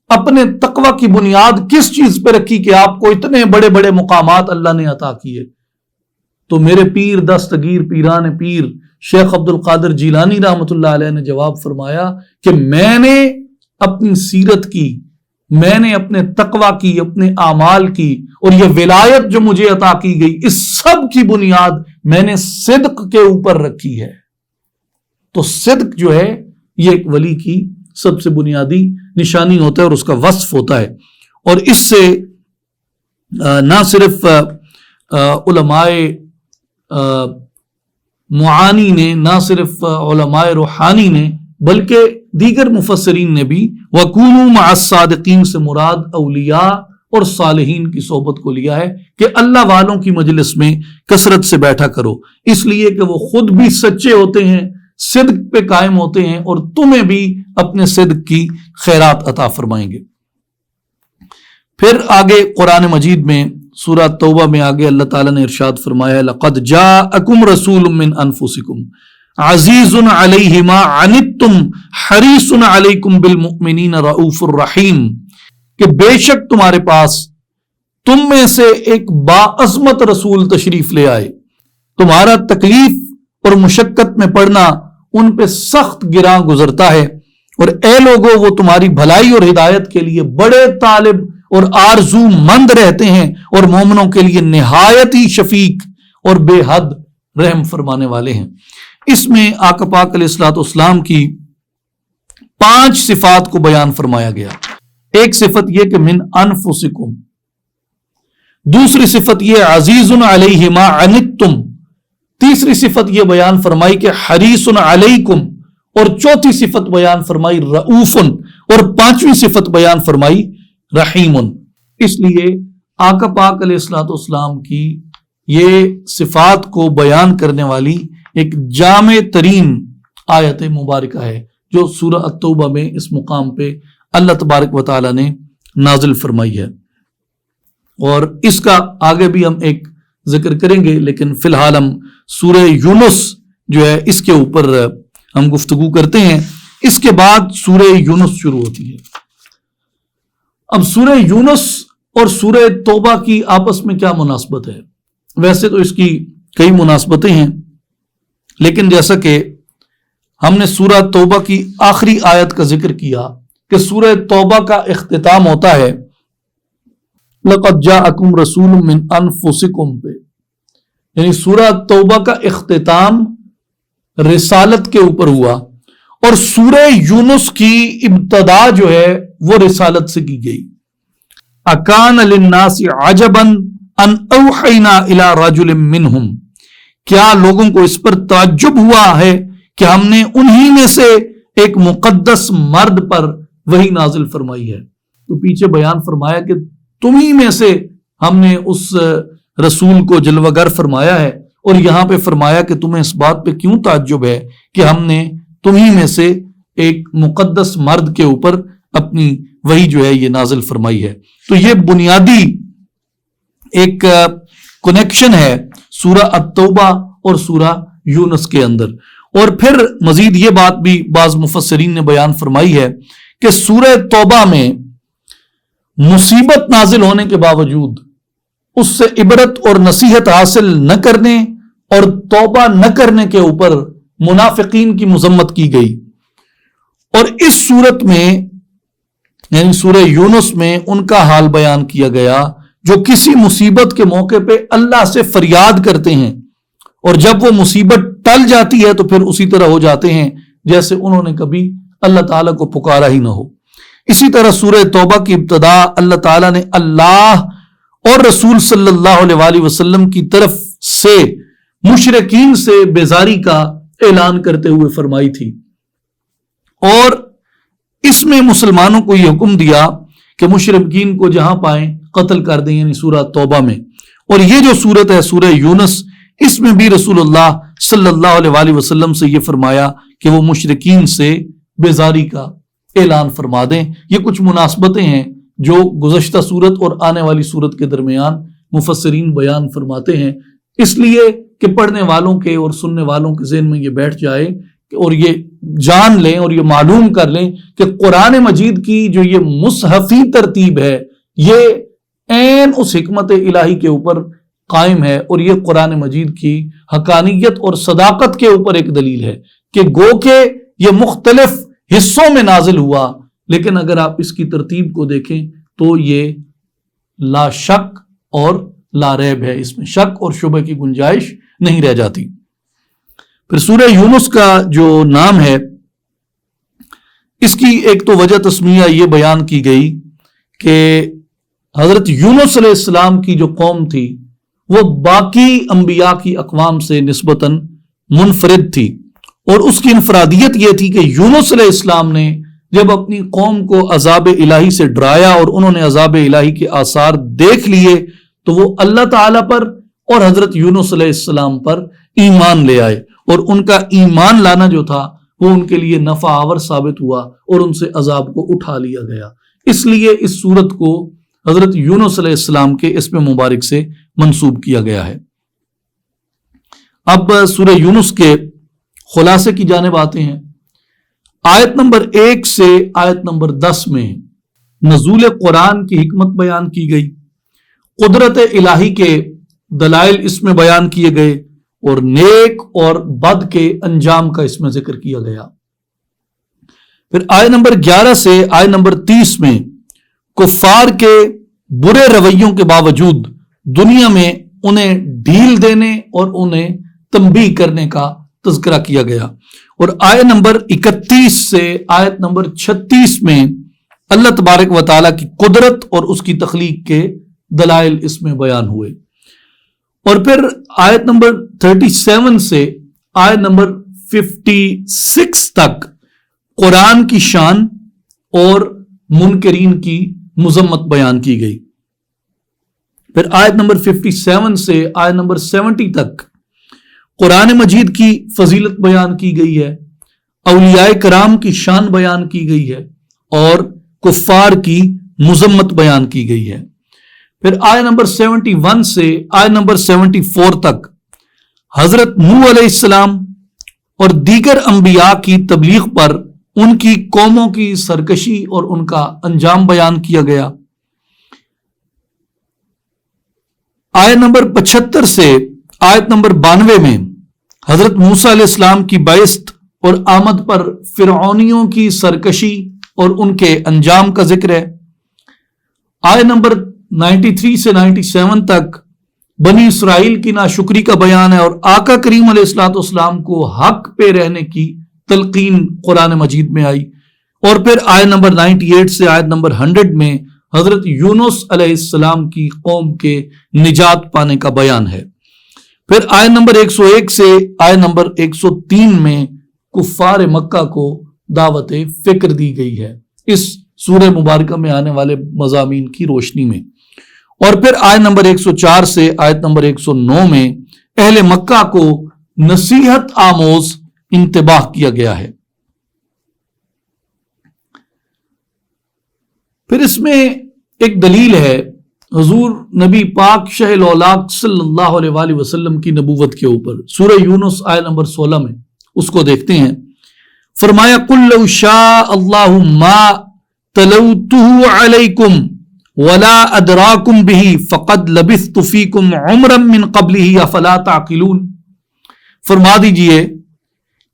اپنے تقوی کی بنیاد کس چیز پہ رکھی کہ آپ کو اتنے بڑے بڑے مقامات اللہ نے عطا کیے؟ تو میرے پیر دستگیر پیران پیر شیخ عبد القادر جیلانی رحمت اللہ علیہ نے جواب فرمایا کہ میں نے اپنی سیرت کی، میں نے اپنے تقوی کی، اپنے اعمال کی، اور یہ ولایت جو مجھے عطا کی گئی اس سب کی بنیاد میں نے صدق کے اوپر رکھی ہے۔ تو صدق جو ہے یہ ایک ولی کی سب سے بنیادی نشانی ہوتا ہے اور اس کا وصف ہوتا ہے۔ اور اس سے نہ صرف علماء معانی نے، نہ صرف علماء روحانی نے، بلکہ دیگر مفسرین نے بھی وَكُونُوا مَعَ الصَّادِقِينَ سے مراد اولیاء اور صالحین کی صحبت کو لیا ہے کہ اللہ والوں کی مجلس میں کثرت سے بیٹھا کرو، اس لیے کہ وہ خود بھی سچے ہوتے ہیں، صدق پہ قائم ہوتے ہیں اور تمہیں بھی اپنے صدق کی خیرات عطا فرمائیں گے۔ پھر آگے قرآن مجید میں سورہ توبہ میں آگے اللہ تعالیٰ نے ارشاد فرمایا لقد جاءکم رسول من انفسکم عزیز علیہ ما عنتم حریص علیکم بالمؤمنین رؤوف الرحیم، کہ بے شک تمہارے پاس تم میں سے ایک باعظمت رسول تشریف لے آئے، تمہارا تکلیف اور مشقت میں پڑنا ان پہ سخت گراں گزرتا ہے، اور اے لوگوں وہ تمہاری بھلائی اور ہدایت کے لیے بڑے طالب اور آرزو مند رہتے ہیں، اور مومنوں کے لیے نہایت ہی شفیق اور بے حد رحم فرمانے والے ہیں۔ اس میں آقا پاک علیہ الصلوۃ والسلام کی 5 صفات کو بیان فرمایا گیا۔ ایک صفت یہ کہ من انفسکم، دوسری صفت یہ عزیز علیہ ما عنتم، تیسری صفت یہ بیان فرمائی کہ حریص علیکم، اور چوتھی صفت بیان فرمائی رؤوف، اور 5ویں صفت بیان فرمائی رحیم۔ اس لیے آقا پاک علیہ الصلوۃ والسلام کی یہ صفات کو بیان کرنے والی ایک جامع ترین آیت مبارکہ ہے جو سورہ التوبہ میں اس مقام پہ اللہ تبارک و تعالی نے نازل فرمائی ہے، اور اس کا آگے بھی ہم ایک ذکر کریں گے، لیکن فی الحال ہم سورہ یونس جو ہے اس کے اوپر ہم گفتگو کرتے ہیں۔ اس کے بعد سورہ یونس شروع ہوتی ہے۔ اب سورہ یونس اور سورہ توبہ کی آپس میں کیا مناسبت ہے؟ ویسے تو اس کی کئی مناسبتیں ہیں، لیکن جیسا کہ ہم نے سورہ توبہ کی آخری آیت کا ذکر کیا کہ سورہ توبہ کا اختتام ہوتا ہے لَقَدْ جَاءَكُمْ رَسُولٌ مِّنْ أَنفُسِكُمْ پہ، یعنی سورہ توبہ کا اختتام رسالت کے اوپر ہوا، اور سورہ یونس کی ابتدا جو ہے وہ رسالت سے کی گئی۔ اکان للناس عجبا ان اوحینا الی رجل منہم، کیا لوگوں کو اس پر تعجب ہوا ہے کہ ہم نے انہی میں سے ایک مقدس مرد پر وحی نازل فرمائی ہے۔ تو پیچھے بیان فرمایا کہ تمہی میں سے ہم نے اس رسول کو جلوہ گر فرمایا ہے، اور یہاں پہ فرمایا کہ تمہیں اس بات پہ کیوں تعجب ہے کہ ہم نے تمہیں میں سے ایک مقدس مرد کے اوپر اپنی وحی جو ہے یہ نازل فرمائی ہے۔ تو یہ بنیادی ایک کنیکشن ہے سورہ التوبہ اور سورہ یونس کے اندر۔ اور پھر مزید یہ بات بھی بعض مفسرین نے بیان فرمائی ہے کہ سورہ توبہ میں مصیبت نازل ہونے کے باوجود اس سے عبرت اور نصیحت حاصل نہ کرنے اور توبہ نہ کرنے کے اوپر منافقین کی مذمت کی گئی، اور اس صورت میں یعنی سورہ یونس میں ان کا حال بیان کیا گیا جو کسی مصیبت کے موقع پہ اللہ سے فریاد کرتے ہیں، اور جب وہ مصیبت ٹل جاتی ہے تو پھر اسی طرح ہو جاتے ہیں جیسے انہوں نے کبھی اللہ تعالیٰ کو پکارا ہی نہ ہو۔ اسی طرح سورہ توبہ کی ابتدا اللہ تعالیٰ نے اللہ اور رسول صلی اللہ علیہ وآلہ وسلم کی طرف سے مشرکین سے بیزاری کا اعلان کرتے ہوئے فرمائی تھی، اور اس میں مسلمانوں کو یہ حکم دیا کہ مشرکین کو جہاں پائیں قتل کر دیں، یعنی سورہ توبہ میں۔ اور یہ جو سورت ہے سورہ یونس، اس میں بھی رسول اللہ صلی اللہ علیہ وآلہ وسلم سے یہ فرمایا کہ وہ مشرکین سے بیزاری کا اعلان فرما دیں۔ یہ کچھ مناسبتیں ہیں جو گزشتہ سورت اور آنے والی سورت کے درمیان مفسرین بیان فرماتے ہیں، اس لیے کہ پڑھنے والوں کے اور سننے والوں کے ذہن میں یہ بیٹھ جائے اور یہ جان لیں اور یہ معلوم کر لیں کہ قرآن مجید کی جو یہ مصحفی ترتیب ہے یہ عین اس حکمت الہی کے اوپر قائم ہے، اور یہ قرآن مجید کی حقانیت اور صداقت کے اوپر ایک دلیل ہے کہ گو کہ یہ مختلف حصوں میں نازل ہوا، لیکن اگر آپ اس کی ترتیب کو دیکھیں تو یہ لا شک اور لا ریب ہے، اس میں شک اور شبہ کی گنجائش نہیں رہ جاتی۔ پھر سورہ یونس کا جو نام ہے اس کی ایک تو وجہ تسمیہ یہ بیان کی گئی کہ حضرت یونس علیہ السلام کی جو قوم تھی وہ باقی انبیاء کی اقوام سے نسبتاً منفرد تھی، اور اس کی انفرادیت یہ تھی کہ یونس علیہ السلام نے جب اپنی قوم کو عذاب الہی سے ڈرایا اور انہوں نے عذاب الہی کے آثار دیکھ لیے تو وہ اللہ تعالیٰ پر اور حضرت یونس علیہ السلام پر ایمان لے آئے، اور ان کا ایمان لانا جو تھا وہ ان کے لیے نفع آور ثابت ہوا اور ان سے عذاب کو اٹھا لیا گیا۔ اس لیے اس سورت کو حضرت یونس علیہ السلام کے اسم مبارک سے منسوب کیا گیا ہے۔ اب سورہ یونس کے خلاصے کی جانب آتے ہیں۔ آیت نمبر 1 سے آیت نمبر 10 میں نزول قرآن کی حکمت بیان کی گئی، قدرت الہی کے دلائل اس میں بیان کیے گئے اور نیک اور بد کے انجام کا اس میں ذکر کیا گیا۔ پھر آیت نمبر 11 سے آیت نمبر 30 میں کفار کے برے رویوں کے باوجود دنیا میں انہیں ڈھیل دینے اور انہیں تنبیہ کرنے کا تذکرہ کیا گیا، اور آیت نمبر 31 سے آیت نمبر 36 میں اللہ تبارک و تعالیٰ کی قدرت اور اس کی تخلیق کے دلائل اس میں بیان ہوئے، اور پھر آیت نمبر 37 سے آیت نمبر 56 تک قرآن کی شان اور منکرین کی مذمت بیان کی گئی۔ پھر آیت نمبر 57 سے آیت نمبر 70 تک قرآن مجید کی فضیلت بیان کی گئی ہے، اولیاء کرام کی شان بیان کی گئی ہے اور کفار کی مذمت بیان کی گئی ہے۔ پھر آیت نمبر 71 سے آیت نمبر 74 تک حضرت نوح علیہ السلام اور دیگر انبیاء کی تبلیغ پر ان کی قوموں کی سرکشی اور ان کا انجام بیان کیا گیا۔ آیت نمبر 75 سے آیت نمبر 92 میں حضرت موسیٰ علیہ السلام کی بعثت اور آمد پر فرعونیوں کی سرکشی اور ان کے انجام کا ذکر ہے۔ آیت نمبر 93 سے 97 تک بنی اسرائیل کی ناشکری کا بیان ہے اور آقا کریم علیہ السلام کو حق پہ رہنے کی تلقین قرآن مجید میں آئی، اور پھر آیت نمبر 98 سے آیت نمبر 100 میں حضرت یونس علیہ السلام کی قوم کے نجات پانے کا بیان ہے۔ پھر آیت نمبر 101 سے آیت نمبر 103 میں کفار مکہ کو دعوت فکر دی گئی ہے اس سورہ مبارکہ میں آنے والے مضامین کی روشنی میں، اور پھر آیت نمبر 104 سے آیت نمبر 109 میں اہل مکہ کو نصیحت آموز انتباہ کیا گیا ہے۔ پھر اس میں ایک دلیل ہے حضور نبی پاک شہ الاولاق صلی اللہ علیہ وآلہ وسلم کی نبوت کے اوپر۔ سورہ یونس آیت نمبر 16 میں اس کو دیکھتے ہیں، فرمایا قُلْ لَوْ شَاءَ اللَّهُ مَا تَلَوْتُهُ عَلَيْكُمْ وَلَا أَدْرَاكُمْ بِهِ فَقَدْ لَبِثْتُ فِيكُمْ عُمْرًا مِّن قَبْلِهِ أَفَلَا تَعْقِلُونَ۔ فرما دیجئے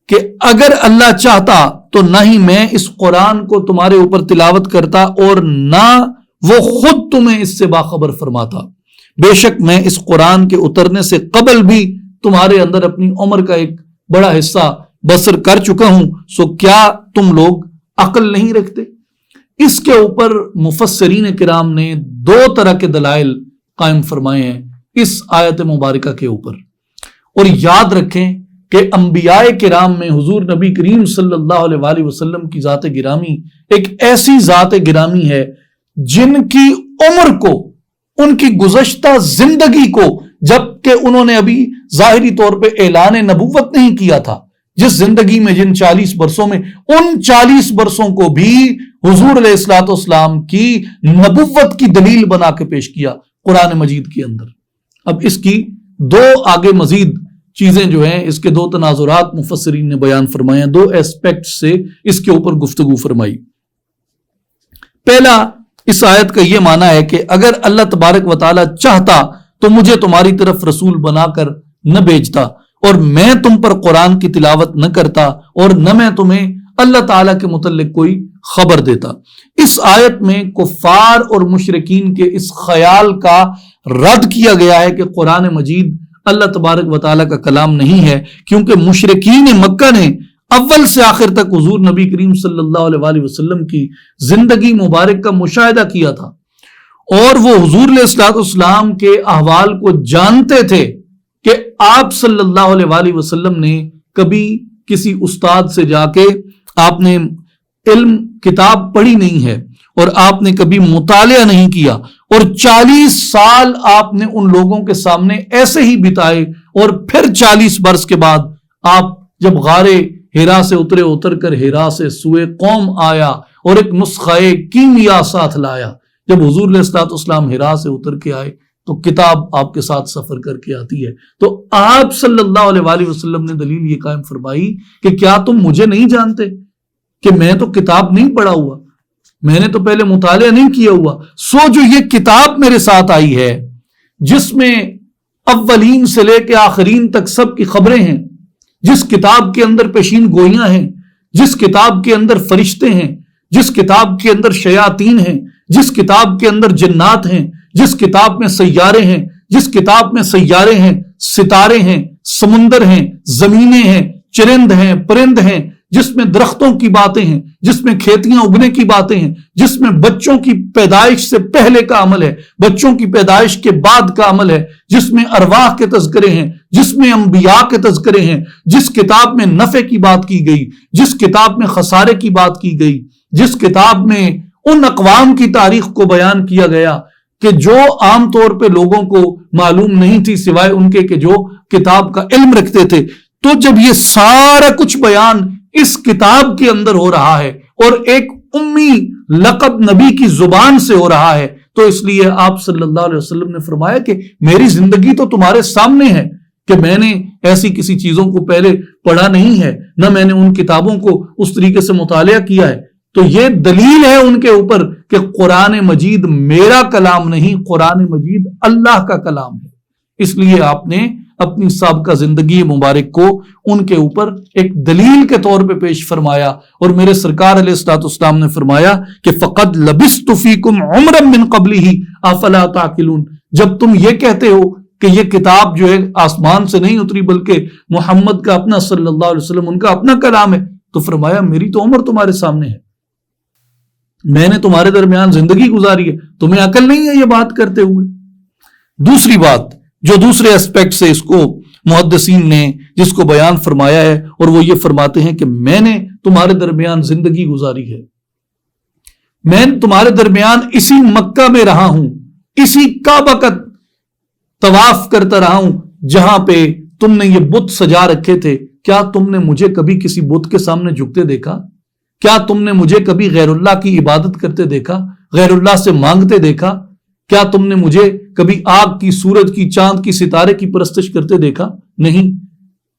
کہ اگر اللہ چاہتا تو نہ ہی میں اس قرآن کو تمہارے اوپر تلاوت کرتا اور نہ وہ خود تمہیں اس سے باخبر فرماتا، بے شک میں اس قرآن کے اترنے سے قبل بھی تمہارے اندر اپنی عمر کا ایک بڑا حصہ بسر کر چکا ہوں، سو کیا تم لوگ عقل نہیں رکھتے؟ اس کے اوپر مفسرین کرام نے 2 طرح کے دلائل قائم فرمائے ہیں اس آیت مبارکہ کے اوپر، اور یاد رکھیں کہ انبیاء کرام میں حضور نبی کریم صلی اللہ علیہ وآلہ وسلم کی ذات گرامی ایک ایسی ذات گرامی ہے جن کی عمر کو، ان کی گزشتہ زندگی کو، جبکہ انہوں نے ابھی ظاہری طور پہ اعلان نبوت نہیں کیا تھا، جس زندگی میں جن 40 برسوں میں، ان 40 برسوں کو بھی حضور علیہ السلام کی نبوت کی دلیل بنا کے پیش کیا قرآن مجید کے اندر۔ اب اس کی 2 آگے مزید چیزیں جو ہیں، اس کے 2 تناظرات مفسرین نے بیان فرمائے ہیں، 2 ایسپیکٹ سے اس کے اوپر گفتگو فرمائی۔ پہلا اس آیت کا یہ معنی ہے کہ اگر اللہ تبارک و تعالی چاہتا تو مجھے تمہاری طرف رسول بنا کر نہ بھیجتا اور میں تم پر قرآن کی تلاوت نہ کرتا اور نہ میں تمہیں اللہ تعالیٰ کے متعلق کوئی خبر دیتا۔ اس آیت میں کفار اور مشرکین کے اس خیال کا رد کیا گیا ہے کہ قرآن مجید اللہ تبارک و تعالیٰ کا کلام نہیں ہے، کیونکہ مشرکین مکہ نے اول سے آخر تک حضور نبی کریم صلی اللہ علیہ وآلہ وسلم کی زندگی مبارک کا مشاہدہ کیا تھا، اور وہ حضور علیہ السلام کے احوال کو جانتے تھے کہ آپ صلی اللہ علیہ وآلہ وسلم نے کبھی کسی استاد سے جا کے آپ نے علم کتاب پڑھی نہیں ہے اور آپ نے کبھی مطالعہ نہیں کیا، اور 40 سال آپ نے ان لوگوں کے سامنے ایسے ہی بتائے، اور پھر 40 برس کے بعد آپ جب غار ہیرا سے اتر کر ہیرا سے سوئے قوم آیا اور ایک نسخہ کیمیا ساتھ لایا. جب حضور علیہ الصلوۃ والسلام ہیرا سے اتر کے آئے تو کتاب آپ کے ساتھ سفر کر کے آتی ہے. تو آپ صلی اللہ علیہ وآلہ وسلم نے دلیل یہ قائم فرمائی کہ کیا تم مجھے نہیں جانتے کہ میں تو کتاب نہیں پڑھا ہوا, میں نے تو پہلے مطالعہ نہیں کیا ہوا. سو جو یہ کتاب میرے ساتھ آئی ہے جس میں اولین سے لے کے آخرین تک سب کی خبریں ہیں, جس کتاب کے اندر پیشین گوئیاں ہیں, جس کتاب کے اندر فرشتے ہیں, جس کتاب کے اندر شیاطین ہیں, جس کتاب کے اندر جنات ہیں, جس کتاب میں سیارے ہیں, جس کتاب میں سیارے ہیں, ستارے ہیں, سمندر ہیں, زمینیں ہیں, چرند ہیں, پرند ہیں, جس میں درختوں کی باتیں ہیں, جس میں کھیتیاں اگنے کی باتیں ہیں, جس میں بچوں کی پیدائش سے پہلے کا عمل ہے, بچوں کی پیدائش کے بعد کا عمل ہے, جس میں ارواح کے تذکرے ہیں, جس میں انبیاء کے تذکرے ہیں, جس کتاب میں نفع کی بات کی گئی, جس کتاب میں خسارے کی بات کی گئی, جس کتاب میں ان اقوام کی تاریخ کو بیان کیا گیا کہ جو عام طور پہ لوگوں کو معلوم نہیں تھی سوائے ان کے کہ جو کتاب کا علم رکھتے تھے. تو جب یہ سارا کچھ بیان اس کتاب کے اندر ہو رہا ہے اور ایک امی لقب نبی کی زبان سے ہو رہا ہے, تو اس لیے آپ صلی اللہ علیہ وسلم نے فرمایا کہ میری زندگی تو تمہارے سامنے ہے کہ میں نے ایسی کسی چیزوں کو پہلے پڑھا نہیں ہے, نہ میں نے ان کتابوں کو اس طریقے سے مطالعہ کیا ہے. تو یہ دلیل ہے ان کے اوپر کہ قرآن مجید میرا کلام نہیں, قرآن مجید اللہ کا کلام ہے. اس لیے آپ نے اپنی سابقہ زندگی مبارک کو ان کے اوپر ایک دلیل کے طور پہ پیش فرمایا. اور میرے سرکار علیہ الصلوۃ والسلام نے فرمایا کہ فقد لبثت فیکم عمرا من قبلہ افلا تعقلون. جب تم یہ کہتے ہو کہ یہ کتاب جو ہے آسمان سے نہیں اتری بلکہ محمد کا اپنا صلی اللہ علیہ وسلم ان کا اپنا کلام ہے, تو فرمایا میری تو عمر تمہارے سامنے ہے, میں نے تمہارے درمیان زندگی گزاری ہے, تمہیں عقل نہیں ہے یہ بات کرتے ہوئے. دوسری بات جو دوسرے اسپیکٹ سے اس کو محدثین نے جس کو بیان فرمایا ہے, اور وہ یہ فرماتے ہیں کہ میں نے تمہارے درمیان زندگی گزاری ہے, میں تمہارے درمیان اسی مکہ میں رہا ہوں, اسی کعبہ کا طواف کرتا رہا ہوں جہاں پہ تم نے یہ بت سجا رکھے تھے. کیا تم نے مجھے کبھی کسی بت کے سامنے جھکتے دیکھا؟ کیا تم نے مجھے کبھی غیر اللہ کی عبادت کرتے دیکھا, غیر اللہ سے مانگتے دیکھا؟ کیا تم نے مجھے کبھی آگ کی, سورج کی, چاند کی, ستارے کی پرستش کرتے دیکھا؟ نہیں.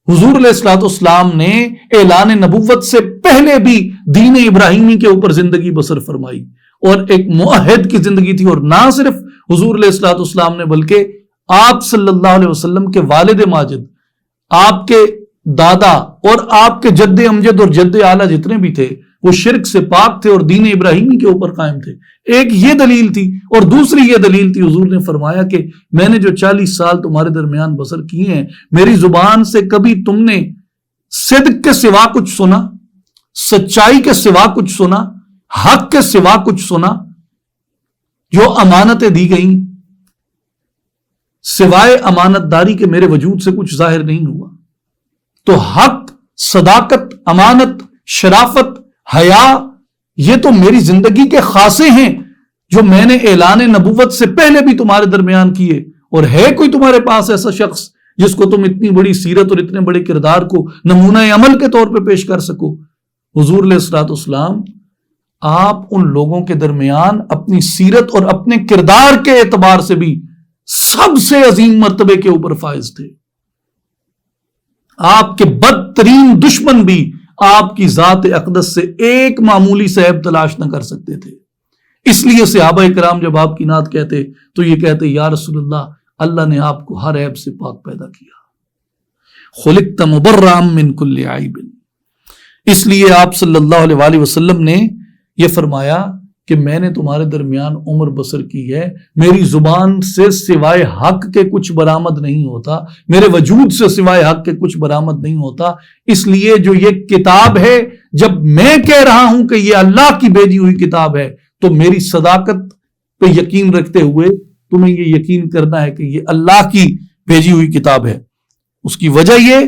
حضور علیہ الصلوۃ والسلام نے اعلان نبوت سے پہلے بھی دین ابراہیمی کے اوپر زندگی بسر فرمائی اور ایک موحد کی زندگی تھی. اور نہ صرف حضور علیہ الصلوۃ والسلام نے بلکہ آپ صلی اللہ علیہ وسلم کے والد ماجد, آپ کے دادا اور آپ کے جد امجد اور جد اعلیٰ جتنے بھی تھے وہ شرک سے پاک تھے اور دین ابراہیمی کے اوپر قائم تھے. ایک یہ دلیل تھی, اور دوسری یہ دلیل تھی حضور نے فرمایا کہ میں نے جو 40 سال تمہارے درمیان بسر کیے ہیں, میری زبان سے کبھی تم نے صدق کے سوا کچھ سنا, سچائی کے سوا کچھ سنا, حق کے سوا کچھ سنا؟ جو امانتیں دی گئیں سوائے امانت داری کے میرے وجود سے کچھ ظاہر نہیں ہوا. تو حق, صداقت, امانت, شرافت, حیا, یہ تو میری زندگی کے خاصے ہیں جو میں نے اعلان نبوت سے پہلے بھی تمہارے درمیان کیے. اور ہے کوئی تمہارے پاس ایسا شخص جس کو تم اتنی بڑی سیرت اور اتنے بڑے کردار کو نمونہ عمل کے طور پہ پیش کر سکو؟ حضور علیہ الصلوۃ والسلام آپ ان لوگوں کے درمیان اپنی سیرت اور اپنے کردار کے اعتبار سے بھی سب سے عظیم مرتبے کے اوپر فائز تھے. آپ کے بدترین دشمن بھی آپ کی ذات اقدس سے ایک معمولی سے عیب تلاش نہ کر سکتے تھے. اس لیے صحابہ کرام جب آپ کی نعت کہتے تو یہ کہتے یا رسول اللہ, اللہ نے آپ کو ہر عیب سے پاک پیدا کیا. خلقت مبرأ من کل عیب. اس لیے آپ صلی اللہ علیہ وآلہ وسلم نے یہ فرمایا کہ میں نے تمہارے درمیان عمر بسر کی ہے, میری زبان سے سوائے حق کے کچھ برآمد نہیں ہوتا, میرے وجود سے سوائے حق کے کچھ برآمد نہیں ہوتا. اس لیے جو یہ کتاب ہے, جب میں کہہ رہا ہوں کہ یہ اللہ کی بھیجی ہوئی کتاب ہے, تو میری صداقت پہ یقین رکھتے ہوئے تمہیں یہ یقین کرنا ہے کہ یہ اللہ کی بھیجی ہوئی کتاب ہے. اس کی وجہ یہ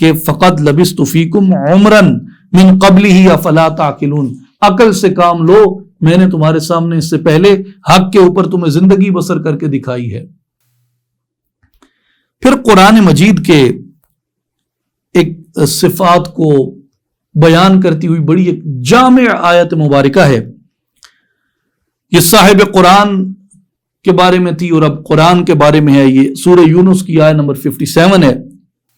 کہ فقد لبثت فیکم عمرا من قبلہ افلا تعقلون. عقل سے کام لو, میں نے تمہارے سامنے اس سے پہلے حق کے اوپر تمہیں زندگی بسر کر کے دکھائی ہے. پھر قرآن مجید کے ایک صفات کو بیان کرتی ہوئی بڑی ایک جامع آیت مبارکہ ہے. یہ صاحب قرآن کے بارے میں تھی اور اب قرآن کے بارے میں ہے. یہ سورہ یونس کی آیت نمبر 57 ہے.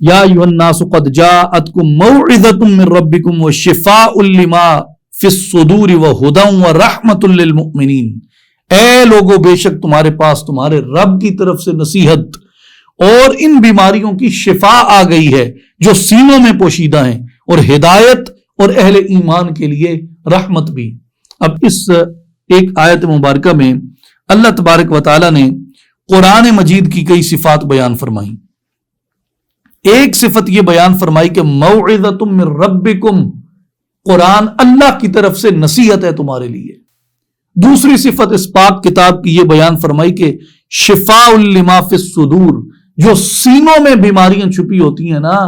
یا ایھا الناس قد جاءتکم موعظۃ من ربکم وشفاء لما فی الصدور وہدی ورحمۃ للمؤمنین. اے لوگو، بے شک تمہارے پاس تمہارے رب کی طرف سے نصیحت اور ان بیماریوں کی شفا آ گئی ہے جو سینوں میں پوشیدہ ہیں، اور ہدایت اور اہل ایمان کے لیے رحمت بھی. اب اس ایک آیت مبارکہ میں اللہ تبارک و تعالی نے قرآن مجید کی کئی صفات بیان فرمائی. ایک صفت یہ بیان فرمائی کہ موعظۃ من ربکم، قرآن اللہ کی طرف سے نصیحت ہے تمہارے لیے. دوسری صفت اس پاک کتاب کی یہ بیان فرمائی کہ شفاء لما فی الصدور، جو سینوں میں بیماریاں چھپی ہوتی ہیں نا،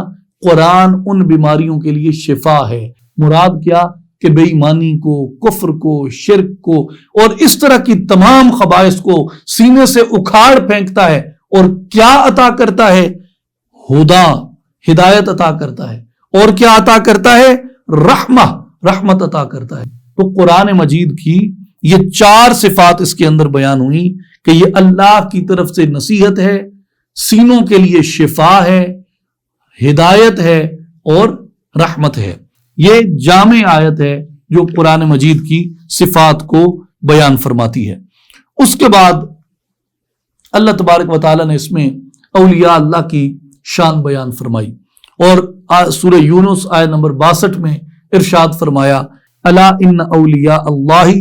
قرآن ان بیماریوں کے لیے شفا ہے. مراد کیا کہ بے ایمانی کو، کفر کو، شرک کو اور اس طرح کی تمام خبائث کو سینے سے اکھاڑ پھینکتا ہے. اور کیا عطا کرتا ہے؟ ہدا، ہدایت عطا کرتا ہے. اور کیا عطا کرتا ہے؟ رحمت عطا کرتا ہے. تو قرآن مجید کی یہ 4 صفات اس کے اندر بیان ہوئی کہ یہ اللہ کی طرف سے نصیحت ہے، سینوں کے لیے شفا ہے، ہدایت ہے اور رحمت ہے. یہ جامع آیت ہے جو قرآن مجید کی صفات کو بیان فرماتی ہے. اس کے بعد اللہ تبارک و تعالی نے اس میں اولیاء اللہ کی شان بیان فرمائی اور سورہ یونس آیت نمبر 62 میں ارشاد فرمایا، الا ان اولیاء اللہ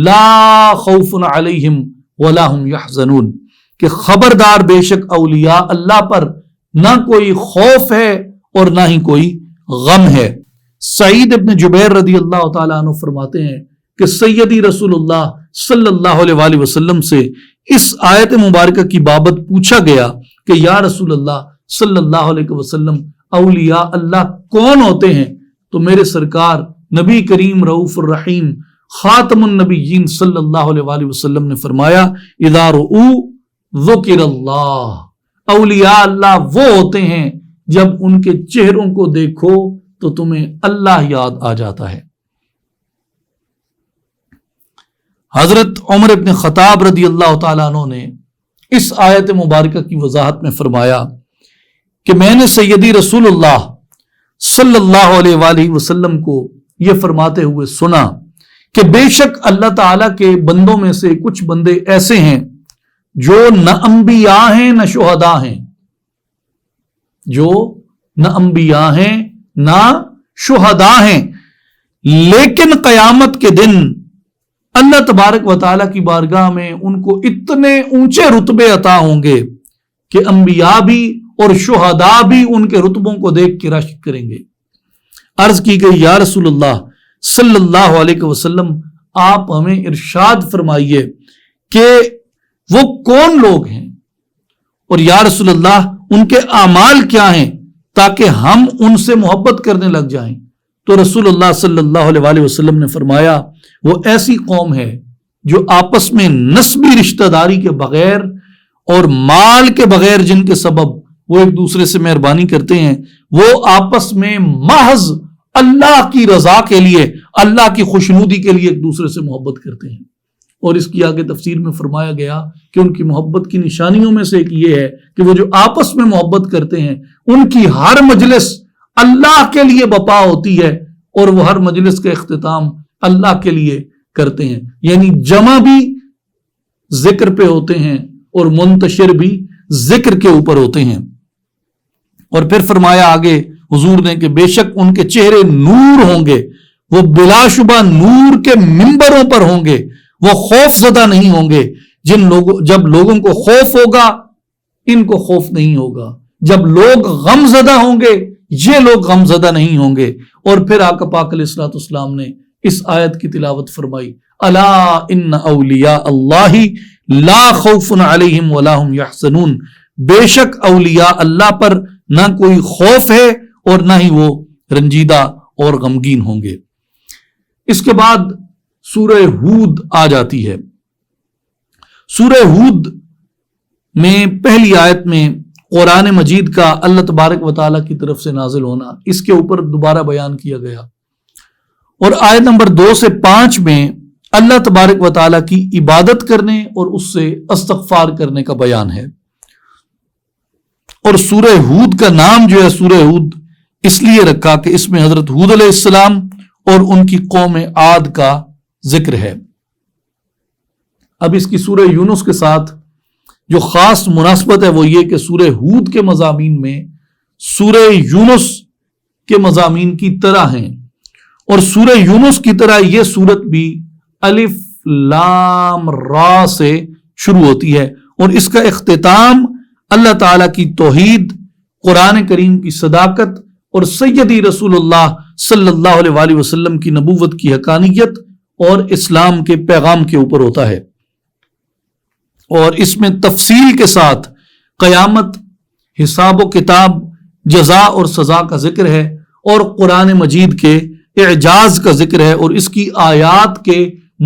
لا خوف علیہم ولا هم یحزنون، کہ خبردار بے شک اولیاء اللہ پر نہ کوئی خوف ہے اور نہ ہی کوئی غم ہے. سعید ابن جبیر رضی اللہ تعالیٰ عنہ فرماتے ہیں کہ سیدی رسول اللہ صلی اللہ علیہ وآلہ وسلم سے اس آیت مبارکہ کی بابت پوچھا گیا کہ یا رسول اللہ صلی اللہ علیہ وسلم، اولیاء اللہ کون ہوتے ہیں؟ تو میرے سرکار نبی کریم رؤوف الرحیم خاتم النبیین صلی اللہ علیہ وآلہ وسلم نے فرمایا، اذا رؤوا ذکر اللہ، اولیاء اللہ وہ ہوتے ہیں جب ان کے چہروں کو دیکھو تو تمہیں اللہ یاد آ جاتا ہے. حضرت عمر ابن خطاب رضی اللہ تعالیٰ عنہ نے اس آیت مبارکہ کی وضاحت میں فرمایا کہ میں نے سیدی رسول اللہ صلی اللہ علیہ وآلہ وسلم کو یہ فرماتے ہوئے سنا کہ بے شک اللہ تعالیٰ کے بندوں میں سے کچھ بندے ایسے ہیں جو نہ انبیاء ہیں نہ شہداء ہیں، جو نہ انبیاء ہیں نہ شہداء ہیں، لیکن قیامت کے دن اللہ تبارک و تعالیٰ کی بارگاہ میں ان کو اتنے اونچے رتبے عطا ہوں گے کہ انبیاء بھی اور شہداء بھی ان کے رتبوں کو دیکھ کے رشک کریں گے. عرض کی گئی، یا رسول اللہ صلی اللہ علیہ وسلم، آپ ہمیں ارشاد فرمائیے کہ وہ کون لوگ ہیں اور یا رسول اللہ ان کے اعمال کیا ہیں تاکہ ہم ان سے محبت کرنے لگ جائیں. تو رسول اللہ صلی اللہ علیہ وآلہ وسلم نے فرمایا، وہ ایسی قوم ہے جو آپس میں نسبی رشتہ داری کے بغیر اور مال کے بغیر، جن کے سبب وہ ایک دوسرے سے مہربانی کرتے ہیں، وہ آپس میں محض اللہ کی رضا کے لیے، اللہ کی خوشنودی کے لیے ایک دوسرے سے محبت کرتے ہیں. اور اس کی آگے تفسیر میں فرمایا گیا کہ ان کی محبت کی نشانیوں میں سے ایک یہ ہے کہ وہ جو آپس میں محبت کرتے ہیں ان کی ہر مجلس اللہ کے لیے بپا ہوتی ہے اور وہ ہر مجلس کا اختتام اللہ کے لیے کرتے ہیں. یعنی جمع بھی ذکر پہ ہوتے ہیں اور منتشر بھی ذکر کے اوپر ہوتے ہیں. اور پھر فرمایا آگے حضور نے کہ بے شک ان کے چہرے نور ہوں گے، وہ بلا شبہ نور کے منبروں پر ہوں گے، وہ خوف زدہ نہیں ہوں گے. جب لوگوں کو خوف ہوگا ان کو خوف نہیں ہوگا، جب لوگ غم زدہ ہوں گے یہ لوگ غم زدہ نہیں ہوں گے. اور پھر آقا پاک علیہ الصلوۃ والسلام نے اس آیت کی تلاوت فرمائی، الا ان اولیاء اللہ لا خوف علیہم ولا هم یحزنون، بے شک اولیاء اللہ پر نہ کوئی خوف ہے اور نہ ہی وہ رنجیدہ اور غمگین ہوں گے. اس کے بعد سورہ ہود آ جاتی ہے. سورہ ہود میں پہلی آیت میں قرآن مجید کا اللہ تبارک و تعالیٰ کی طرف سے نازل ہونا، اس کے اوپر دوبارہ بیان کیا گیا۔ اور آیت نمبر 2 سے 5 میں اللہ تبارک و تعالیٰ کی عبادت کرنے اور اس سے استغفار کرنے کا بیان ہے۔ اور سورہ ہود کا نام جو ہے سورہ ہود اس لیے رکھا کہ اس میں حضرت ہود علیہ السلام اور ان کی قوم عاد کا ذکر ہے۔ اب اس کی سورہ یونس کے ساتھ جو خاص مناسبت ہے وہ یہ کہ سورہ ہود کے مضامین میں سورہ یونس کے مضامین کی طرح ہیں، اور سورہ یونس کی طرح یہ سورت بھی الف لام را سے شروع ہوتی ہے، اور اس کا اختتام اللہ تعالیٰ کی توحید، قرآن کریم کی صداقت اور سیدی رسول اللہ صلی اللہ علیہ وآلہ وسلم کی نبوت کی حقانیت اور اسلام کے پیغام کے اوپر ہوتا ہے۔ اور اس میں تفصیل کے ساتھ قیامت، حساب و کتاب، جزا اور سزا کا ذکر ہے، اور قرآن مجید کے اعجاز کا ذکر ہے، اور اس کی آیات کے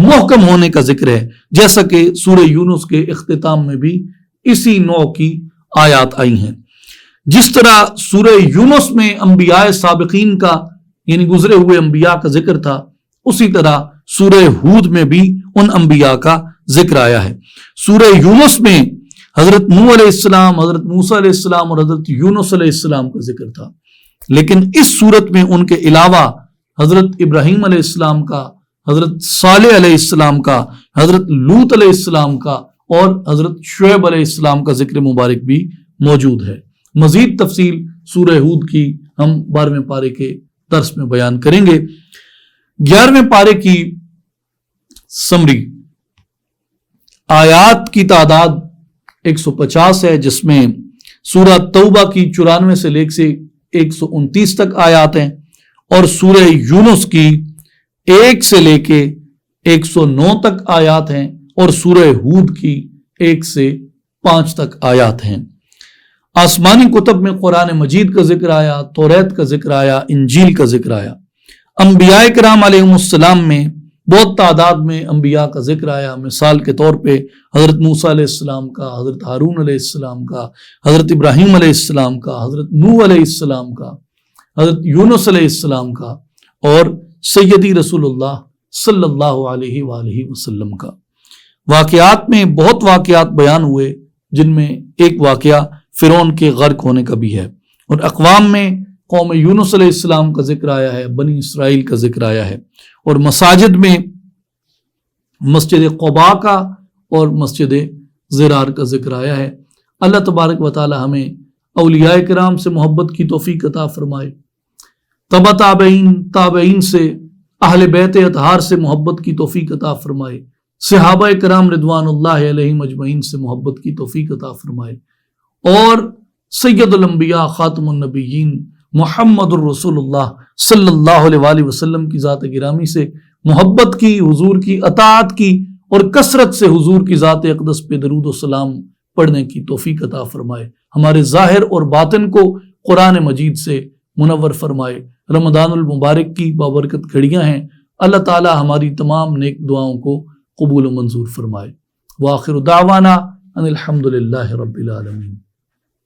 محکم ہونے کا ذکر ہے، جیسا کہ سورہ یونس کے اختتام میں بھی اسی نوع کی آیات آئی ہیں۔ جس طرح سورہ یونس میں انبیاء سابقین کا یعنی گزرے ہوئے انبیاء کا ذکر تھا، اسی طرح سورہ ہود میں بھی ان انبیاء کا ذکر آیا ہے۔ سورہ یونس میں حضرت نوح علیہ السلام، حضرت موسیٰ علیہ السلام اور حضرت یونس علیہ السلام کا ذکر تھا، لیکن اس صورت میں ان کے علاوہ حضرت ابراہیم علیہ السلام کا، حضرت صالح علیہ السلام کا، حضرت لوط علیہ السلام کا اور حضرت شعیب علیہ السلام کا ذکر مبارک بھی موجود ہے۔ مزید تفصیل سورہ ہود کی ہم 12ویں پارے کے درس میں بیان کریں گے۔ 11ویں پارے کی سمری، آیات کی تعداد 150 ہے، جس میں سورہ توبہ کی 94 سے لے کے 129 تک آیات ہیں، اور سورہ یونس کی 1 سے لے کے 109 تک آیات ہیں، اور سورہ ہود کی 1 سے 5 تک آیات ہیں۔ آسمانی کتب میں قرآن مجید کا ذکر آیا، توریت کا ذکر آیا، انجیل کا ذکر آیا۔ انبیاء کرام علیہ السلام میں بہت تعداد میں انبیاء کا ذکر آیا۔ مثال کے طور پہ حضرت موسیٰ علیہ السلام کا، حضرت ہارون علیہ السلام کا، حضرت ابراہیم علیہ السلام کا، حضرت نوح علیہ السلام کا، حضرت یونس علیہ السلام کا، اور سیدی رسول اللہ صلی اللہ علیہ وآلہ وسلم کا۔ واقعات میں بہت واقعات بیان ہوئے، جن میں ایک واقعہ فرعون کے غرق ہونے کا بھی ہے، اور اقوام میں قوم یونس علیہ السلام کا ذکر آیا ہے، بنی اسرائیل کا ذکر آیا ہے، اور مساجد میں مسجد قباء کا اور مسجد زرار کا ذکر آیا ہے۔ اللہ تبارک و تعالی ہمیں اولیاء کرام سے محبت کی توفیق عطا فرمائے، تبع تابعین سے، اہل بیت اطہار سے محبت کی توفیق عطا فرمائے، صحابہ کرام رضوان اللہ علیہم اجمعین سے محبت کی توفیق عطا فرمائے، اور سید الانبیاء خاتم النبیین محمد الرسول اللہ صلی اللہ علیہ وآلہ وسلم کی ذات گرامی سے محبت کی، حضور کی اطاعت کی، اور کثرت سے حضور کی ذات اقدس پہ درود و سلام پڑھنے کی توفیق عطا فرمائے۔ ہمارے ظاہر اور باطن کو قرآن مجید سے منور فرمائے۔ رمضان المبارک کی بابرکت گھڑیاں ہیں، اللہ تعالی ہماری تمام نیک دعاؤں کو قبول و منظور فرمائے۔ وآخر دعوانا ان الحمد للہ رب العالمین۔